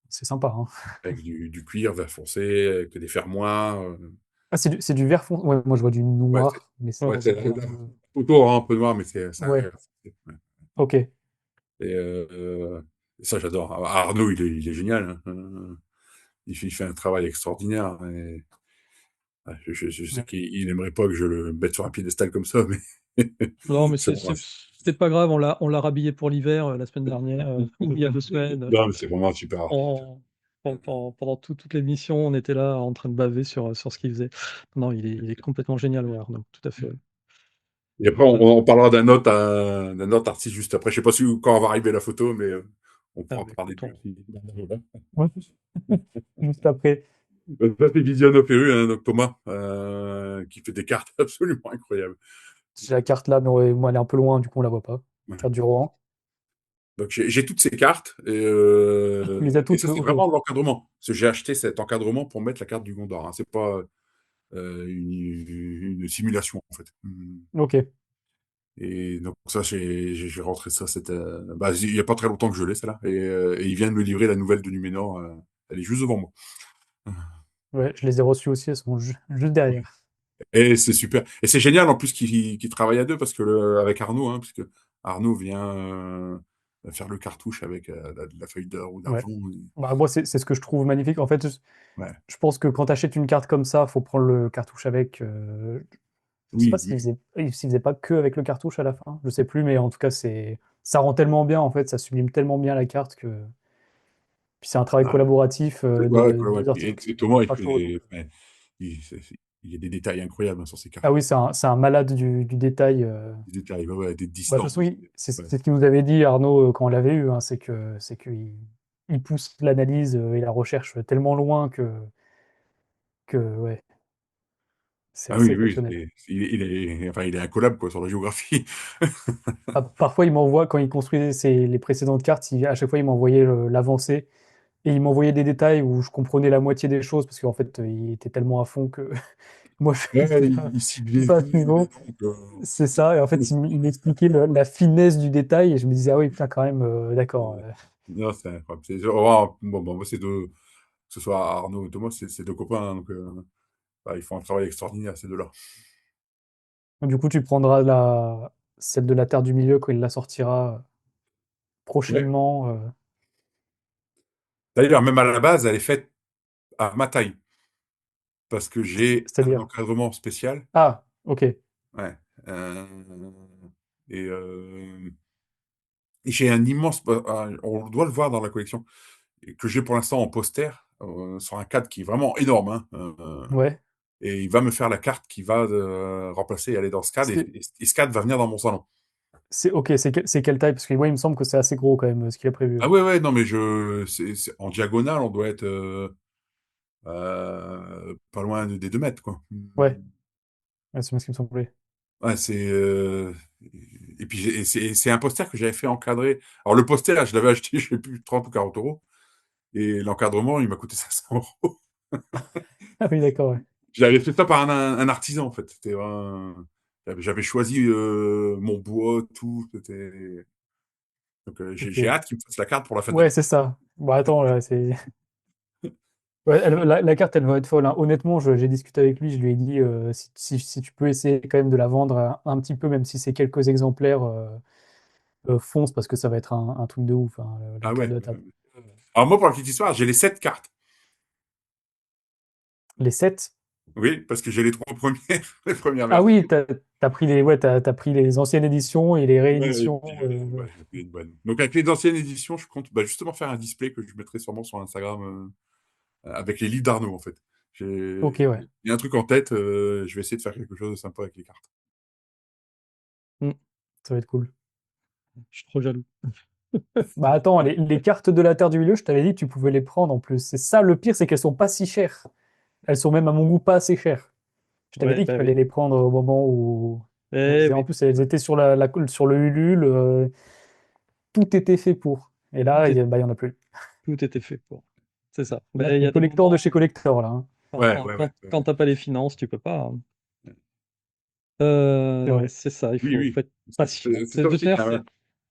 c'est sympa, hein. avec du cuir vert foncé, avec des fermoirs. Ah, c'est du vert fon ouais, moi je vois du Ouais, noir, mais Ouais. ouais, c'est c'est bien, la photo rend un peu noir, mais c'est un ouais, vert foncé, ouais. OK. Et ça, j'adore. Arnaud, il est génial, hein. Il fait un travail extraordinaire. Et, ouais, je sais Ouais. qu'il aimerait pas que je le mette sur un piédestal comme ça, mais Non, mais c'est c'est vraiment, c'est c'est pas grave, on l'a rhabillé pour l'hiver, la semaine dernière, ou il y a 2 semaines, non, mais c'est vraiment un super artiste. pendant toute l'émission, on était là en train de baver sur ce qu'il faisait. Non, il est complètement génial, ouais, Arnaud, tout à fait, ouais. Et après, on parlera d'un autre artiste juste après. Je sais pas si quand va arriver la photo, mais on Ah pourra bah, parler écoute, de lui aussi. Ouais, juste après. Ça, c'est Vision of Peru, hein, donc Thomas, qui fait des cartes absolument incroyables. J'ai la carte là, mais ouais, moi elle est un peu loin, du coup on la voit pas. Ouais. Carte du Rohan. Donc j'ai toutes ces cartes, Tu les as et toutes, ça, c'est OK. vraiment de l'encadrement. Parce que j'ai acheté cet encadrement pour mettre la carte du Gondor, hein. C'est pas une simulation, en fait. OK. Et donc ça, j'ai rentré ça. Bah, il y a pas très longtemps que je l'ai, celle-là. Et il vient de me livrer la nouvelle de Numénor. Elle est juste devant moi. Ouais, je les ai reçus aussi, elles sont juste derrière. Et c'est super. Et c'est génial en plus qu'ils travaillent à deux parce que avec Arnaud, hein, parce que Arnaud vient faire le cartouche avec la feuille d'or ou Ouais. d'argent. Bah, moi c'est ce que je trouve magnifique. En fait, Ouais. je pense que quand tu achètes une carte comme ça, faut prendre le cartouche avec, je sais pas Oui, s'ils oui. faisaient pas que avec le cartouche à la fin, je sais plus, mais en tout cas ça rend tellement bien en fait, ça sublime tellement bien la carte que puis c'est un travail Ah, collaboratif, ouais, ouais, de ouais. 2 Et, artistes et Thomas, ultra chauds donc ouais, il y a des détails incroyables, hein, sur ces ah cartes. oui, c'est un malade du détail, Des détails, ouais, ouais, des bah, de toute distances. façon, Ouais. c'est ce qu'il nous avait dit Arnaud, quand on l'avait eu, hein, c'est qu'il pousse l'analyse, et la recherche tellement loin que ouais, c'est Ah assez oui, oui, exceptionnel. enfin, il est incollable, quoi, sur la géographie. Ah, parfois, il m'envoie quand il construisait les précédentes cartes, à chaque fois, il m'envoyait l'avancée et il m'envoyait des détails où je comprenais la moitié des choses parce qu'en fait, il était tellement à fond que moi, je Ouais, n'étais il ciblait pas à ce tout, et niveau. donc, C'est ça. Et en fait, il m'expliquait la finesse du détail et je me disais, ah oui, putain, quand même, d'accord. non, c'est incroyable. Oh, bon, moi, que ce soit Arnaud et Thomas, c'est deux copains, hein, donc bah, ils font un travail extraordinaire, ces deux-là. Du coup, tu prendras celle de la Terre du Milieu quand il la sortira Ouais. prochainement. D'ailleurs, même à la base, elle est faite à ma taille, parce que j'ai un C'est-à-dire. encadrement spécial. Ah, ok. Ouais. Et, et j'ai un immense, on doit le voir dans la collection, et que j'ai pour l'instant en poster, sur un cadre qui est vraiment énorme, hein, Ouais. et il va me faire la carte qui va remplacer et aller dans ce cadre, C'est et ce cadre va venir dans mon salon. ok. C'est quelle taille? Parce que ouais, il me semble que c'est assez gros quand même ce qu'il a prévu, Ah hein. ouais, ouais, non, mais en diagonale, on doit être pas loin des 2 mètres, quoi. Ouais, ouais, c'est bien ce qui me semblait. Ouais, et puis c'est un poster que j'avais fait encadrer. Alors le poster, là, je l'avais acheté, je sais plus, 30 ou 40 euros. Et l'encadrement, il m'a coûté 500 euros. Ah oui, d'accord, ouais. J'avais fait ça par un artisan, en fait. J'avais choisi mon bois, tout. Donc j'ai Ok. hâte qu'il me fasse la carte pour la fête de Ouais, la c'est ça. Bon, attends, là, c'est. Ouais, la carte, elle va être folle, hein. Honnêtement, j'ai discuté avec lui, je lui ai dit si tu peux essayer quand même de la vendre un petit peu, même si c'est quelques exemplaires, fonce, parce que ça va être un truc de ouf, hein, la Ah carte ouais. de la table. Alors moi, pour la petite histoire, j'ai les 7 cartes. Les 7. Oui, parce que j'ai les 3 premières, les premières Ah versions. oui, t'as pris t'as pris les anciennes éditions et les Ouais, et rééditions. puis ouais, j'ai pris une bonne. Donc avec les anciennes éditions, je compte bah, justement faire un display que je mettrai sûrement sur Instagram, avec les livres d'Arnaud, en fait. Ok, ouais. Il y a un truc en tête, je vais essayer de faire quelque chose de sympa avec les cartes. Mmh, Ça va être cool. je suis trop jaloux. Bah attends, les cartes de la Terre du Milieu, je t'avais dit que tu pouvais les prendre en plus. C'est ça le pire, c'est qu'elles sont pas si chères. Elles sont même à mon goût pas assez chères. Je t'avais Ouais, dit qu'il bah, fallait oui. les prendre au moment où on Eh disait. En oui, plus, elles étaient sur sur le Ulule, tout était fait pour. Et là, tout est bah, il y en a plus. tout était fait pour. c'est ça. Là, Mais il y c'est a des collector de moments chez collector, là, hein. quand Ouais, quand ouais, ouais, quand ouais. quand tu pas les finances, tu peux pas, hein. C'est vrai. C'est ça, il Oui, faut oui. être patient. C'est C'est ça de aussi, faire, c'est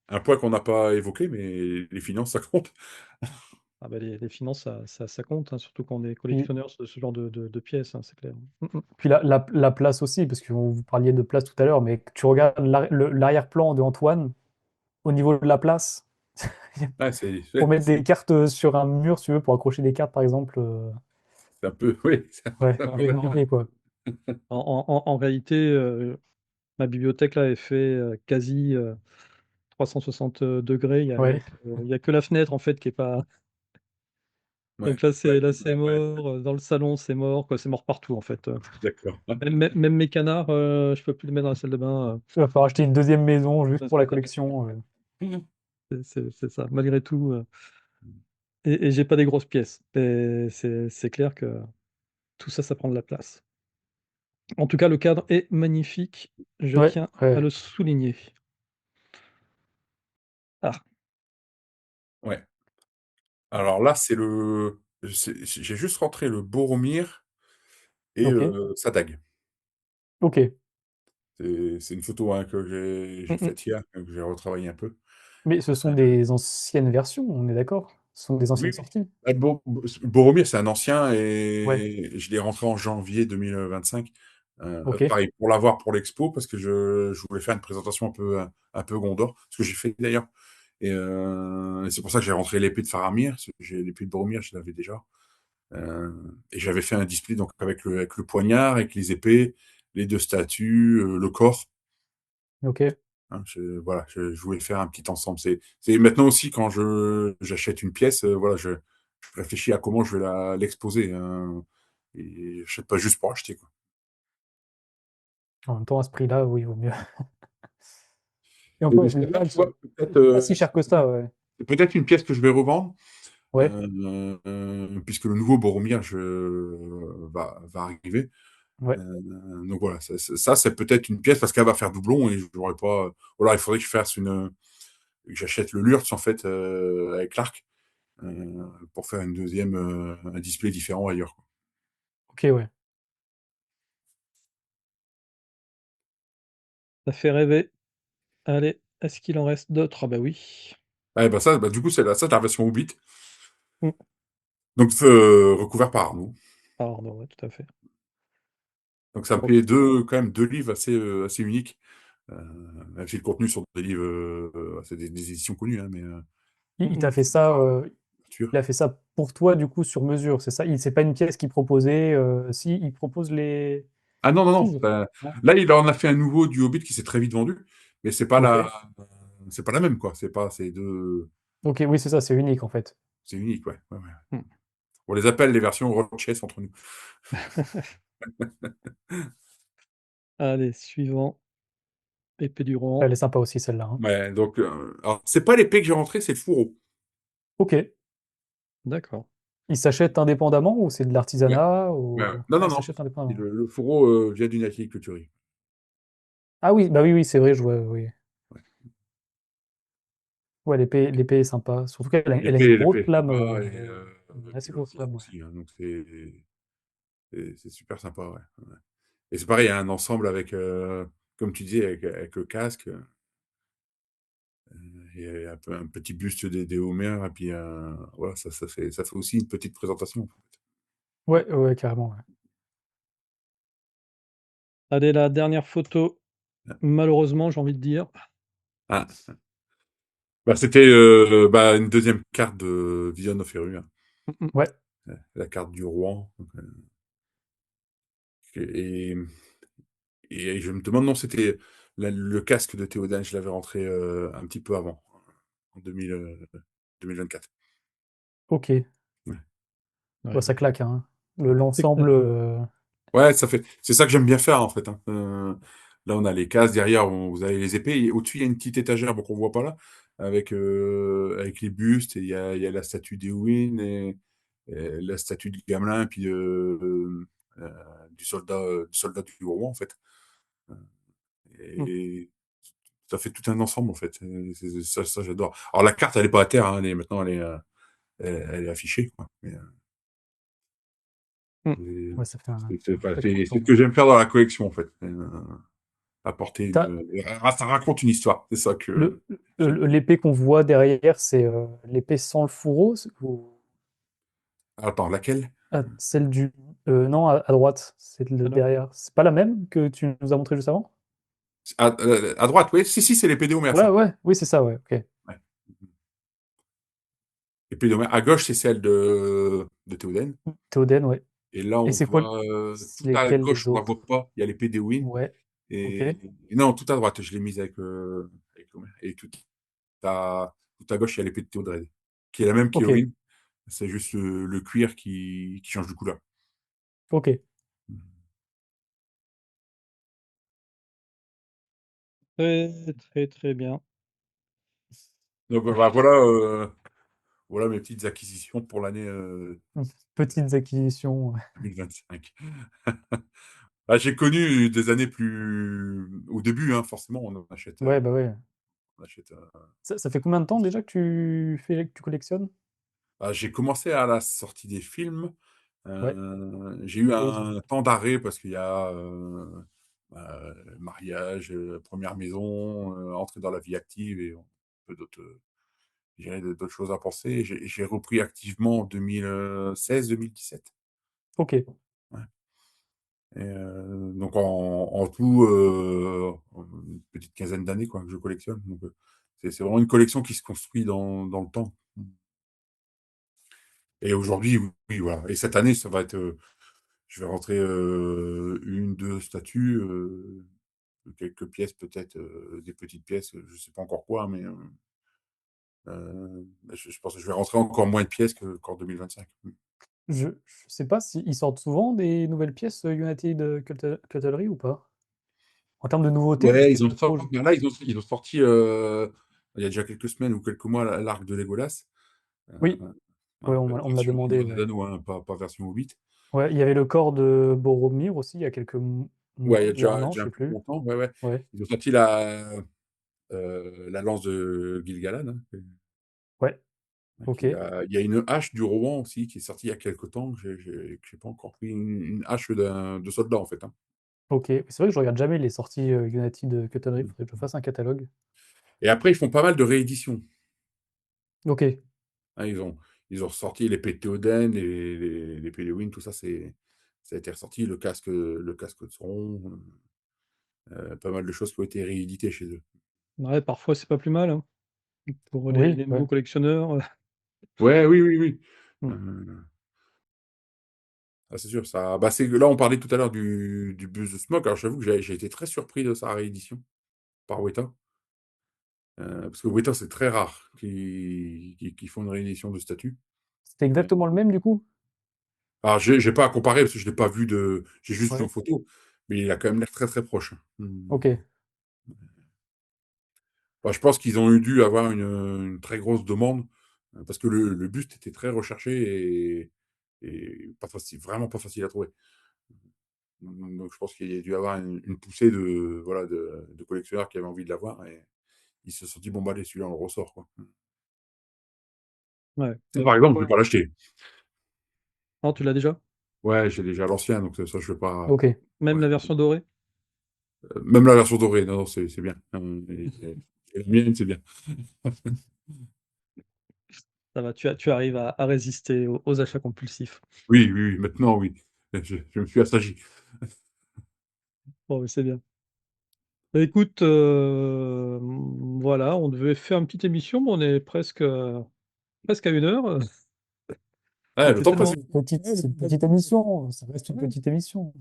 c'est un point qu'on n'a pas évoqué, mais les finances, ça compte. ah bah, les finances, ça compte, hein, surtout quand on est Puis, collectionneur de ce genre de pièces, hein, c'est clair. Mmh. puis la place aussi, parce que vous parliez de place tout à l'heure, mais tu regardes l'arrière-plan de Antoine, au niveau de la place, Ouais, pour mettre des cartes sur un mur, si tu veux, pour accrocher des cartes, par exemple, c'est un peu, oui, ouais, c'est un un peu peu marrant. compliqué, quoi. En réalité, ma bibliothèque là est fait, quasi, 360 degrés. Ouais. Il y a que la fenêtre en fait qui est pas Ouais, donc là ouais, c'est ouais, mort, dans le salon c'est mort, quoi, c'est mort partout en fait, d'accord. même mes canards, je peux plus les mettre dans la salle de bain, Il va falloir acheter une deuxième maison juste parce pour la que collection. c'est ça, malgré tout, et j'ai pas des grosses pièces et c'est clair que tout ça, ça prend de la place. En tout cas, le cadre est magnifique, je Ouais, tiens à ouais, le souligner. Ah, Ouais. Alors là, j'ai juste rentré le Boromir et ok, sa dague. ok. C'est une photo, hein, que j'ai mmh mh. faite hier, que j'ai retravaillé un peu. Mais ce sont des anciennes versions, on est d'accord? Ce sont des Oui, anciennes oui. sorties? Boromir, c'est un ancien Ouais, et je l'ai rentré en janvier 2025. ok, Pareil, pour l'avoir pour l'expo, parce que je voulais faire une présentation un peu Gondor, ce que j'ai fait d'ailleurs. Et c'est pour ça que j'ai rentré l'épée de Faramir, parce que l'épée de Boromir, je l'avais déjà. Euh, et j'avais fait un display donc avec le poignard, avec les épées, les deux statues, le corps. ok. Hein, voilà, je voulais faire un petit ensemble. C'est maintenant aussi quand j'achète une pièce, voilà, je réfléchis à comment je vais l'exposer, hein, et j'achète pas juste pour acheter, quoi. En même temps, à ce prix-là, oui, il vaut mieux. Et Et encore, celle-là, tu vois, peut-être c'est pas si cher que ça, ouais. c'est peut-être une pièce que je vais revendre, Ouais, puisque le nouveau Boromir va arriver. ouais. Donc voilà, c'est peut-être une pièce parce qu'elle va faire doublon et je n'aurais pas. Ou alors il faudrait que que j'achète le Lurtz en fait avec l'arc, pour faire un display différent ailleurs, quoi. Ok, ouais. Ça fait rêver. Allez, est-ce qu'il en reste d'autres? Ah bah oui. Ah, bah ça, bah, du coup, c'est la version Hobbit. Mmh. Donc, recouvert par Arnaud. Pardon, ouais, tout à fait. Donc, ça me OK. fait quand même deux livres assez uniques. Euh, Même si le contenu sont des livres, c'est des éditions connues, hein, mais Il Mmh. t'a fait ça, couverture. il a fait ça pour toi, du coup, sur mesure, c'est ça? C'est pas une pièce qu'il proposait, si, il propose les Ah non, non, non. livres? Non? Là, il en a fait un nouveau du Hobbit qui s'est très vite vendu, mais Ok. c'est pas la même, quoi. C'est deux, Ok, oui, c'est ça, c'est unique, en fait. c'est unique, ouais, ouais, ouais. Mmh. On les appelle les versions Roches entre nous. Allez, suivant, épée du Rohan. Elle est sympa aussi, celle-là, hein. Ouais, donc, alors, c'est pas l'épée que j'ai rentrée, c'est le fourreau. Ok. D'accord. Il s'achète indépendamment ou c'est de Ouais, l'artisanat ouais, ouais. ou... Non, Ah, non, il non. s'achète indépendamment. Le fourreau vient d'une agriculturie. Ah oui, bah oui, oui, c'est vrai, je vois, oui. Ouais. Ouais, l'épée est sympa. Surtout qu'elle elle a une grosse L'épée est lame, sympa une assez puis le grosse fourreau lame, ouais. aussi, hein, donc c'est super sympa, ouais. Ouais. Et c'est pareil, il y a un ensemble avec, comme tu dis, avec le casque, et un petit buste des Homères, et puis voilà, ça fait aussi une petite présentation, en fait. Ouais, ouais, carrément, ouais. Allez, la dernière photo, malheureusement, j'ai envie de dire. Ah, bah, c'était bah, une deuxième carte de Vision of Eru, hein. Mmh mh. Ouais, La carte du roi. Donc, et, et je me demande, non, c'était le casque de Théoden, je l'avais rentré un petit peu avant, en 2024. ok. Ouais. Ouais, Ouais, ça donc claque, hein. c'est clair. L'ensemble, Ouais, c'est ça que j'aime bien faire en fait, hein. Là, on a les cases derrière, vous avez les épées, et au-dessus, il y a une petite étagère, bon, qu'on voit pas là, avec les bustes, et il y a la statue d'Éowyn, et la statue de Gamelin, puis euh, du soldat du roi, en fait. Mmh. Et ça fait tout un ensemble, en fait. Ça, j'adore. Alors, la carte, elle est pas à terre, hein, maintenant, elle est affichée, quoi. Mmh. Et Ouais, ça fait un enfin, sacré c'est ce temps. que j'aime faire dans la collection, en fait. Apporter Tu ça raconte une histoire. C'est ça que le j'aime. l'épée qu'on voit derrière, c'est, l'épée sans le fourreau? C'est ou Attends, laquelle? celle du non, à droite, c'est le Alors, derrière. C'est pas la même que tu nous as montré juste avant? À droite, oui. Si, si, c'est l'épée d'Homère, Ouais, ça. ouais, oui, c'est ça, ouais, OK. Ouais. L'épée d'Homère. À gauche, c'est celle de Théoden. Théoden, ouais. Et là, Et on c'est quoi voit c'est tout à lesquels gauche, les on la voit autres? pas. Il y a l'épée d'Éowyn. Ouais, OK, Et non, tout à droite, je l'ai mise avec Homer. Et tout à gauche, il y a l'épée de Théodred, qui est la même OK, qu'Éowyn. C'est juste le cuir qui change de couleur. OK. très, très, très bien. Donc voilà, voilà mes petites acquisitions pour l'année Petites acquisitions. 2025. Ah, j'ai connu des années plus. Au début, hein, forcément, on achète. Ouais, bah, ouais. On achète Ça fait combien de temps déjà que tu collectionnes? Ah, j'ai commencé à la sortie des films. Ouais, J'ai eu pause. un temps d'arrêt parce qu'il y a mariage, première maison, entrer dans la vie active et un peu d'autres, j'ai d'autres choses à penser. J'ai repris activement en 2016-2017. OK. Ouais. Et, donc en tout, une petite quinzaine d'années quoi, que je collectionne. Donc, c'est vraiment une collection qui se construit dans le temps. Et aujourd'hui, oui, voilà. Et cette année, ça va être, je vais rentrer une, deux statues, quelques pièces peut-être, des petites pièces, je sais pas encore quoi, mais je pense que je vais rentrer encore moins de pièces qu'en 2025. Je sais pas s'ils sortent souvent des nouvelles pièces, United, Cutlery ou pas? En termes de nouveautés, je Ouais, sais pas trop, je ben là, ils ont sorti, il y a déjà quelques semaines ou quelques mois, l'arc de Legolas. oui, ouais, Voilà, on me l'a version demandé, Seigneur des ouais. Anneaux, hein, pas version Hobbit. Ouais, il y avait le corps de Boromir aussi, il y a quelques Ouais, mois, il y a un an, je déjà un sais peu plus plus. longtemps. Ouais, ouais. Ouais, Ils ont sorti la lance de Gil-galad, hein. ouais, Donc, OK, il y a une hache du Rohan aussi qui est sortie il y a quelque temps, que j'ai pas encore pris, une hache de soldat en fait, hein. OK. C'est vrai que je regarde jamais les sorties, United, Cutlery, faudrait que je fasse un catalogue. Et après, ils font pas mal de rééditions. OK, Hein, ils ont ressorti l'épée de Théoden, l'épée de Win, tout ça, ça a été ressorti, le casque de Sauron, pas mal de choses qui ont été rééditées chez eux. Ouais, parfois, c'est pas plus mal, hein, pour oui, les ouais. nouveaux collectionneurs. Ouais, oui, oui, oui. Mmh. Euh, c'est sûr, ça. Bah, là, on parlait tout à l'heure du bus de Smoke. Alors, j'avoue que j'ai été très surpris de sa réédition par Weta. Parce que Weta, c'est très rare qu'ils font une réédition de statut. C'était Euh, exactement le même du coup? Alors, j'ai pas à comparer parce que je l'ai pas vu de. J'ai juste vu en Ouais, photo, mais il a quand même l'air très très proche. OK. Bah, je pense qu'ils ont eu dû avoir une très grosse demande parce que le buste était très recherché et pas facile, vraiment pas facile à trouver. Donc, je pense qu'il y a dû avoir une poussée voilà, de collectionneurs qui avaient envie de l'avoir et ils se sont dit, bon, bah, allez, celui-là, on le ressort, quoi. Ouais, Ça, mais par exemple, je ouais. vais pas l'acheter. Non, tu l'as déjà? Ouais, j'ai déjà l'ancien, donc ça, je vais pas. OK. Même Ouais. la version dorée? Même la version dorée, non, non, c'est bien. Et la mienne, c'est bien. Ça va, tu arrives à résister aux achats compulsifs. Oui, oui, oui, maintenant, oui. Je me suis assagi. Bon, mais c'est bien. Bah, écoute, voilà, on devait faire une petite émission, mais on est presque à 1 heure, Ouais, le c'était temps passe tellement vite. C'est une petite émission, ça reste une ouais, petite émission.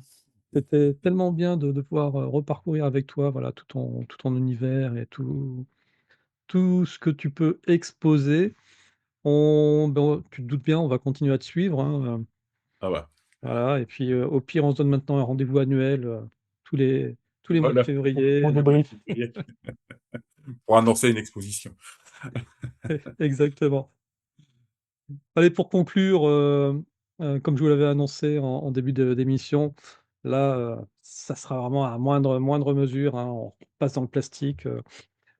c'était tellement bien de pouvoir, reparcourir avec toi, voilà, tout ton univers et tout ce que tu peux exposer. Tu te doutes bien, on va continuer à te suivre, hein, Ah bah, voilà et puis, au pire, on se donne maintenant un rendez-vous annuel, tous les mois de voilà, février, On débrief. pour annoncer une exposition. exactement. Allez, pour conclure, comme je vous l'avais annoncé en début d'émission, là, ça sera vraiment à moindre mesure, hein, on passe dans le plastique,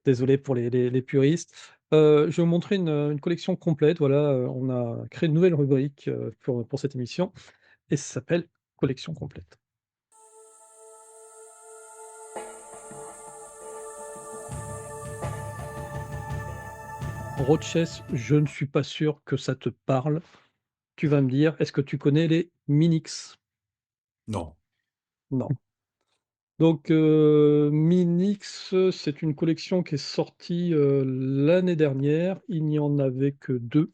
désolé pour les puristes. Je vais vous montrer une collection complète, voilà, on a créé une nouvelle rubrique, pour cette émission. et ça s'appelle collection complète. Roadchess, je ne suis pas sûr que ça te parle. Tu vas me dire, est-ce que tu connais les Minix? Non. Non. Donc, Minix, c'est une collection qui est sortie, l'année dernière. Il n'y en avait que 2.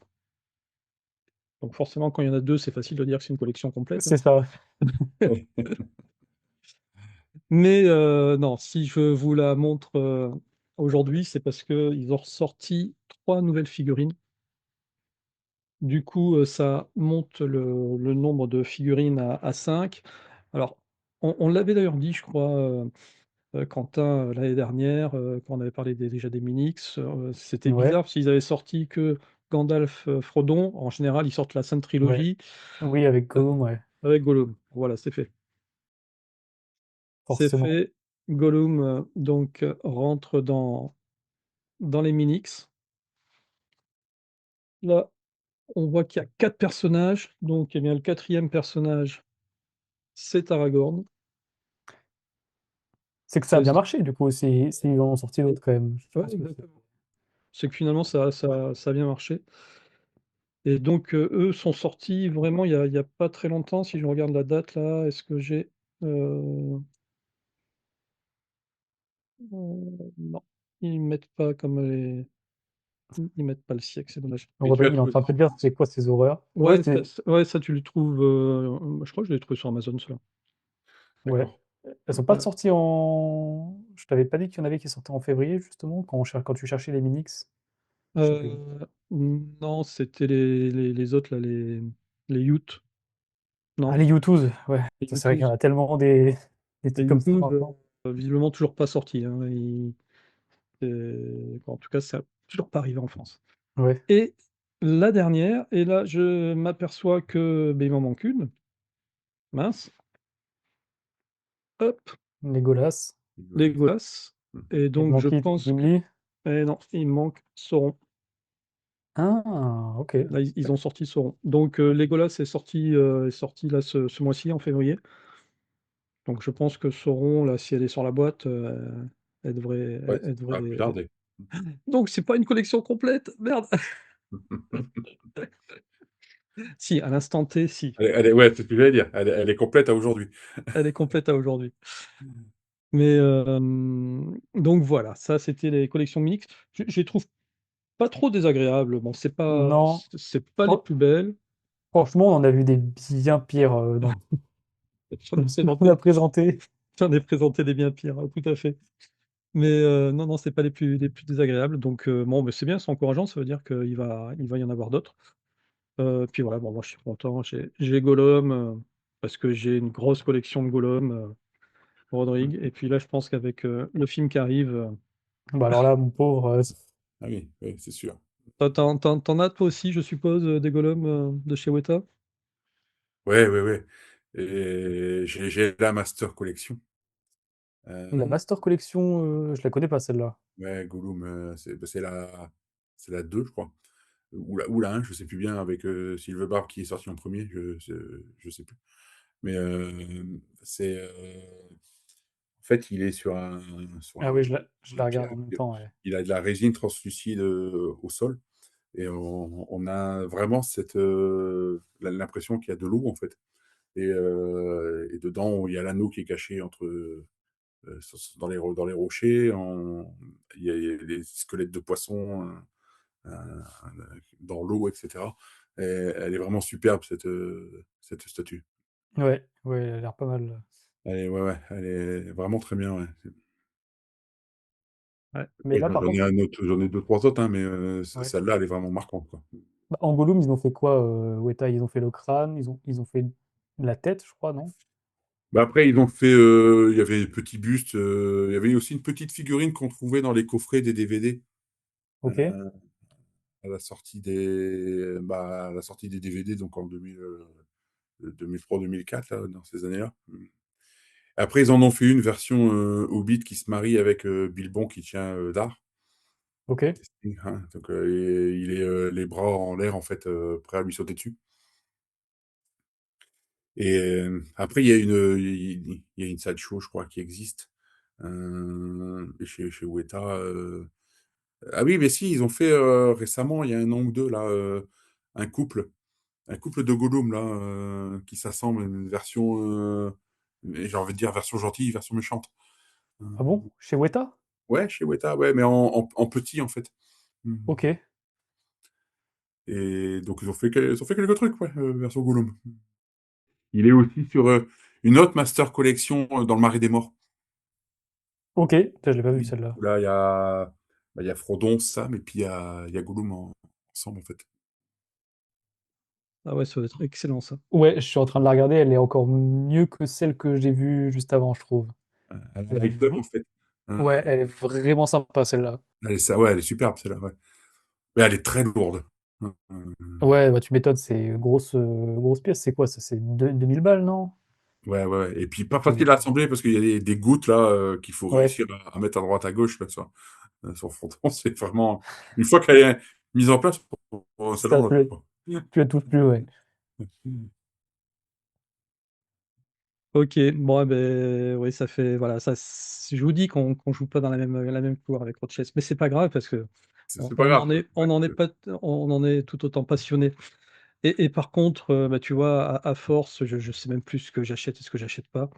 Donc forcément, quand il y en a 2, c'est facile de dire que c'est une collection complète, hein. C'est ça, ouais. Ouais. Mais, non, si je vous la montre, aujourd'hui, c'est parce qu'ils ont ressorti 3 nouvelles figurines. Du coup, ça monte le nombre de figurines à 5. Alors, on l'avait d'ailleurs dit, je crois, Quentin, l'année dernière, quand on avait parlé déjà des Minix, c'était Ouais, bizarre parce qu'ils avaient sorti que Gandalf, Frodon. En général, ils sortent la Sainte ouais. Trilogie, Oui, avec heu, Gollum, ouais, avec Gollum. Voilà, c'est fait. C'est forcément. fait. Gollum, donc rentre dans les Minix. Là, on voit qu'il y a 4 personnages, donc eh bien, le quatrième personnage, c'est Aragorn. C'est que ça a C'est bien marché du coup, si ils en ont sorti d'autres quand même. Je Ouais, pense que c'est exactement. C'est que finalement ça a bien marché et donc eux sont sortis vraiment il y a pas très longtemps. Si je regarde la date là, est-ce que j'ai, heu, non, ils mettent pas comme les ils mettent pas le siècle, c'est dommage. Et tu Rodrigue, as il est en trouvé train de te dire c'est quoi ces horreurs? Ouais, Ouais, c'est ça tu le trouves, je crois que je l'ai trouvé sur Amazon ceux-là. ouais. d'accord. Elles sont pas Ouais, sorties en je t'avais pas dit qu'il y en avait qui sortaient en février justement quand tu cherchais les Minix? Je sais plus. non, c'était les autres là, les Utes, Ah non, les U2s, ouais. les Ça c'est vrai qu'il y Youtooz. en a tellement des Les trucs comme ça Youtooz, maintenant. visiblement toujours pas sortis, hein, en tout cas, ça a toujours pas arrivé en France. Ouais, Et la dernière, et là, je m'aperçois que, beh, il m'en manque une, mince, hop, Legolas. Legolas, Mmh. et Il te donc je manque qui? pense que Gimli? eh non, il me manque Sauron. Ah, OK. Là, ils ont sorti Sauron. Donc Legolas est sorti là ce mois-ci, en février. Donc je pense que Sauron, là, si elle est sur la boîte, elle devrait Ouais, elle ça va plus devrait tarder. donc c'est pas une collection complète, merde! Si, à l'instant T, si, Elle est ouais, c'est ce que j'allais dire. Elle est complète à aujourd'hui. elle est complète à aujourd'hui. Mais donc voilà, ça c'était les collections mixtes. Je les trouve pas trop désagréables. Bon, Non, c'est pas les fran plus belles. franchement, on en a vu des bien pires, dans J'en ai ce qu'on a présenté présenté. j'en ai présenté des bien pires, hein, tout à fait. Mais non, non, c'est pas les plus désagréables. Donc bon, mais c'est bien, c'est encourageant, ça veut dire qu'il va y en avoir d'autres. Puis voilà, bon, moi je suis content, j'ai Gollum, parce que j'ai une grosse collection de Gollum, Mmh. Rodrigue, et puis là, je pense qu'avec, le film qui arrive, Bah, alors là, mon pauvre, Ah oui, oui, c'est sûr. tu en as toi aussi, je suppose, des Gollum, de chez Weta? Ouais, ouais, ouais, et j'ai la Master Collection. la Heu, Master Collection, je la connais pas celle-là. ouais, Gollum, c'est la 2, je crois, ou la 1, je sais plus bien, avec, Sylve qui est sorti en premier, je sais plus. Mais, c'est, en fait, il est sur Ah un oui, je la regarde pierre, en même temps, ouais. il a de la résine translucide, au sol, et on a vraiment l'impression qu'il y a de l'eau, en fait, et dedans, il y a l'anneau qui est caché entre, dans les rochers, il y a des squelettes de poissons, dans l'eau, etc. Et elle est vraiment superbe, cette statue. Ouais, ouais, elle a l'air pas mal. Ouais, ouais, elle est vraiment très bien, ouais. Ouais. Mais là, par contre, J'en ai deux trois autres, hein, mais ouais. celle-là, elle est vraiment marquante, quoi. Bah, en Gollum, ils ont fait quoi, Weta? Ils ont fait le crâne, ils ont fait la tête, je crois, non? Bah, après, ils ont fait, il y avait des petits bustes, il y avait aussi une petite figurine qu'on trouvait dans les coffrets des DVD, OK, heu, à la sortie des DVD, donc en 2003-2004, là, dans ces années-là. Après, ils en ont fait une version, Hobbit qui se marie avec, Bilbon qui tient, Dar. OK. Hein, donc, il est, les bras en l'air, en fait, prêt à lui sauter dessus. Et après, il y a une sideshow, je crois, qui existe. Chez Weta. Ah oui, mais si, ils ont fait récemment, il y a un an ou deux, là, un couple. Un couple de Gollum, là, qui s'assemble, une version, j'ai envie de dire version gentille, version méchante. Euh, Ah bon? Chez Weta? ouais, chez Weta, ouais, mais en petit, en fait. Mm. Ok, Et donc, ils ont fait quelques trucs, ouais, version Gollum. Il est aussi sur une autre Master Collection dans le Marais des Morts. ok, putain, je l'ai pas vu celle-là. Où là, il y a Frodon, Sam, et puis il y a Gollum ensemble, en fait. Ah ouais, ça va être excellent ça. Ouais, je suis en train de la regarder, elle est encore mieux que celle que j'ai vue juste avant, je trouve. Elle est Avec Dom, v- en fait. Ouais, elle est vraiment sympa celle-là. Ouais, elle est superbe, celle-là, ouais. Mais elle est très lourde. Ouais, bah tu m'étonnes, c'est grosse pièce, c'est quoi ça? C'est 2000 balles, non? Ouais, ouais, ouais. Et puis pas Ouais, facile à assembler parce qu'il y a des gouttes là qu'il faut ouais, réussir à mettre à droite à gauche là, sur le fronton. C'est vraiment une fois qu'elle est mise en place, celle-là ça, on l'a plus, quoi. tu la touches plus, ouais. Ok, bon, eh ben, oui, ça fait, voilà, je vous dis qu'on joue pas dans la même cour avec Rochess, mais c'est pas grave parce que C'est pas grave. on en est pas, on en est tout autant passionné. Et par contre, bah, tu vois, à force, je sais même plus ce que j'achète et ce que j'achète pas.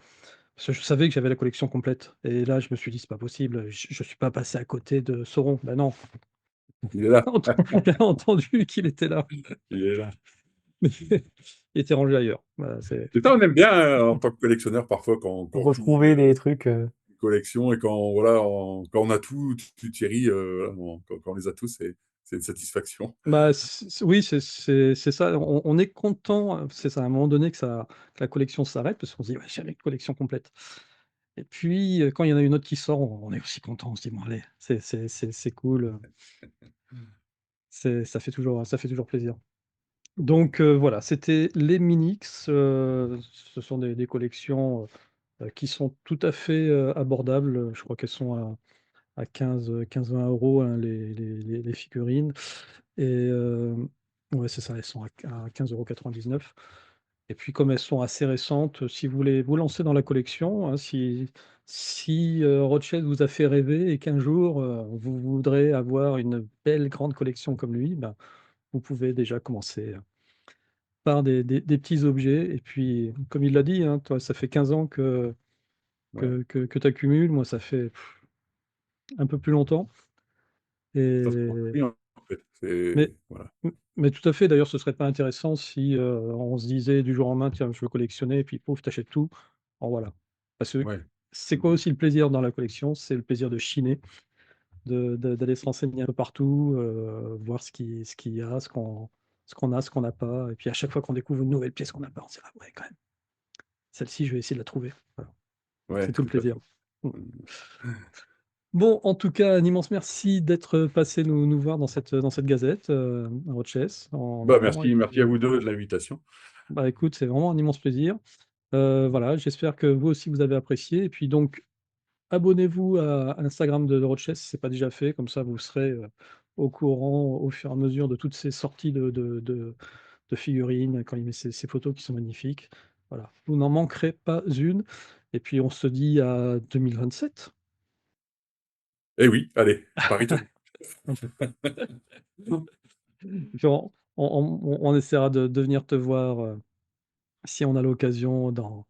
Parce que je savais que j'avais la collection complète. Et là, je me suis dit, c'est pas possible, je suis pas passé à côté de Sauron. Ben non, Il est là. bien entendu qu'il était là, Il est là. mais il était rangé ailleurs. Voilà, C'est ça, on aime bien en tant que collectionneur parfois quand on finit Retrouver des trucs. une collection et quand voilà, quand on a tout Thierry, voilà, quand on les a tous, c'est une satisfaction. bah, oui, c'est ça. On est content, c'est ça, à un moment donné que la collection s'arrête, parce qu'on se dit: «Ouais, j'avais une collection complète». Et puis, quand il y en a une autre qui sort, on est aussi content. On se dit: «Bon allez, c'est cool, ça fait toujours plaisir». Donc voilà, c'était les Minix, ce sont des collections, qui sont tout à fait, abordables. Je crois qu'elles sont à 15-20 €, hein, les figurines. Et ouais, c'est ça, elles sont à 15,99 €. Et puis comme elles sont assez récentes, si vous voulez vous lancer dans la collection, hein, si Rothschild vous a fait rêver et qu'un jour, vous voudrez avoir une belle grande collection comme lui, ben, vous pouvez déjà commencer, par des petits objets. Et puis comme il l'a dit, hein, toi ça fait 15 ans Ouais. que tu accumules. Moi ça fait un peu plus longtemps. Ça se Et construit en fait. mais C'est voilà. mais tout à fait, d'ailleurs, ce serait pas intéressant si, on se disait du jour au lendemain: «Tiens, je veux collectionner», et puis pouf, tu achètes tout. Alors voilà. Parce que Ouais. c'est quoi aussi le plaisir dans la collection? C'est le plaisir de chiner, d'aller se renseigner un peu partout, voir ce qu'il y a, ce qu'on n'a pas, et puis à chaque fois qu'on découvre une nouvelle pièce qu'on n'a pas, on se dit: «Ah ouais, quand même, celle-ci, je vais essayer de la trouver». Voilà, c'est Ouais, tout le tout à plaisir. fait. Mmh. Bon, en tout cas, un immense merci d'être passé nous voir dans cette gazette, à Rochess, en Bah, avant. Et merci à puis, vous 2 de l'invitation. bah, écoute, c'est vraiment un immense plaisir. Voilà, j'espère que vous aussi vous avez apprécié. Et puis donc, abonnez-vous à l'Instagram de Rochess si c'est pas déjà fait, comme ça vous serez, au courant au fur et à mesure de toutes ces sorties de figurines, quand il met ces photos qui sont magnifiques. Voilà, vous n'en manquerez pas une. Et puis on se dit à 2027. Eh oui, allez, Paris tendu. Puis on essaiera de venir te voir, si on a l'occasion dans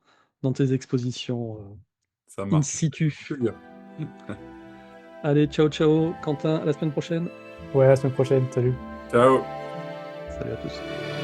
tes expositions, Ça in marche. situ. Plaisir. Allez, ciao, ciao, Quentin, à la semaine prochaine. Ouais, à la semaine prochaine, salut. Ciao. Salut à tous.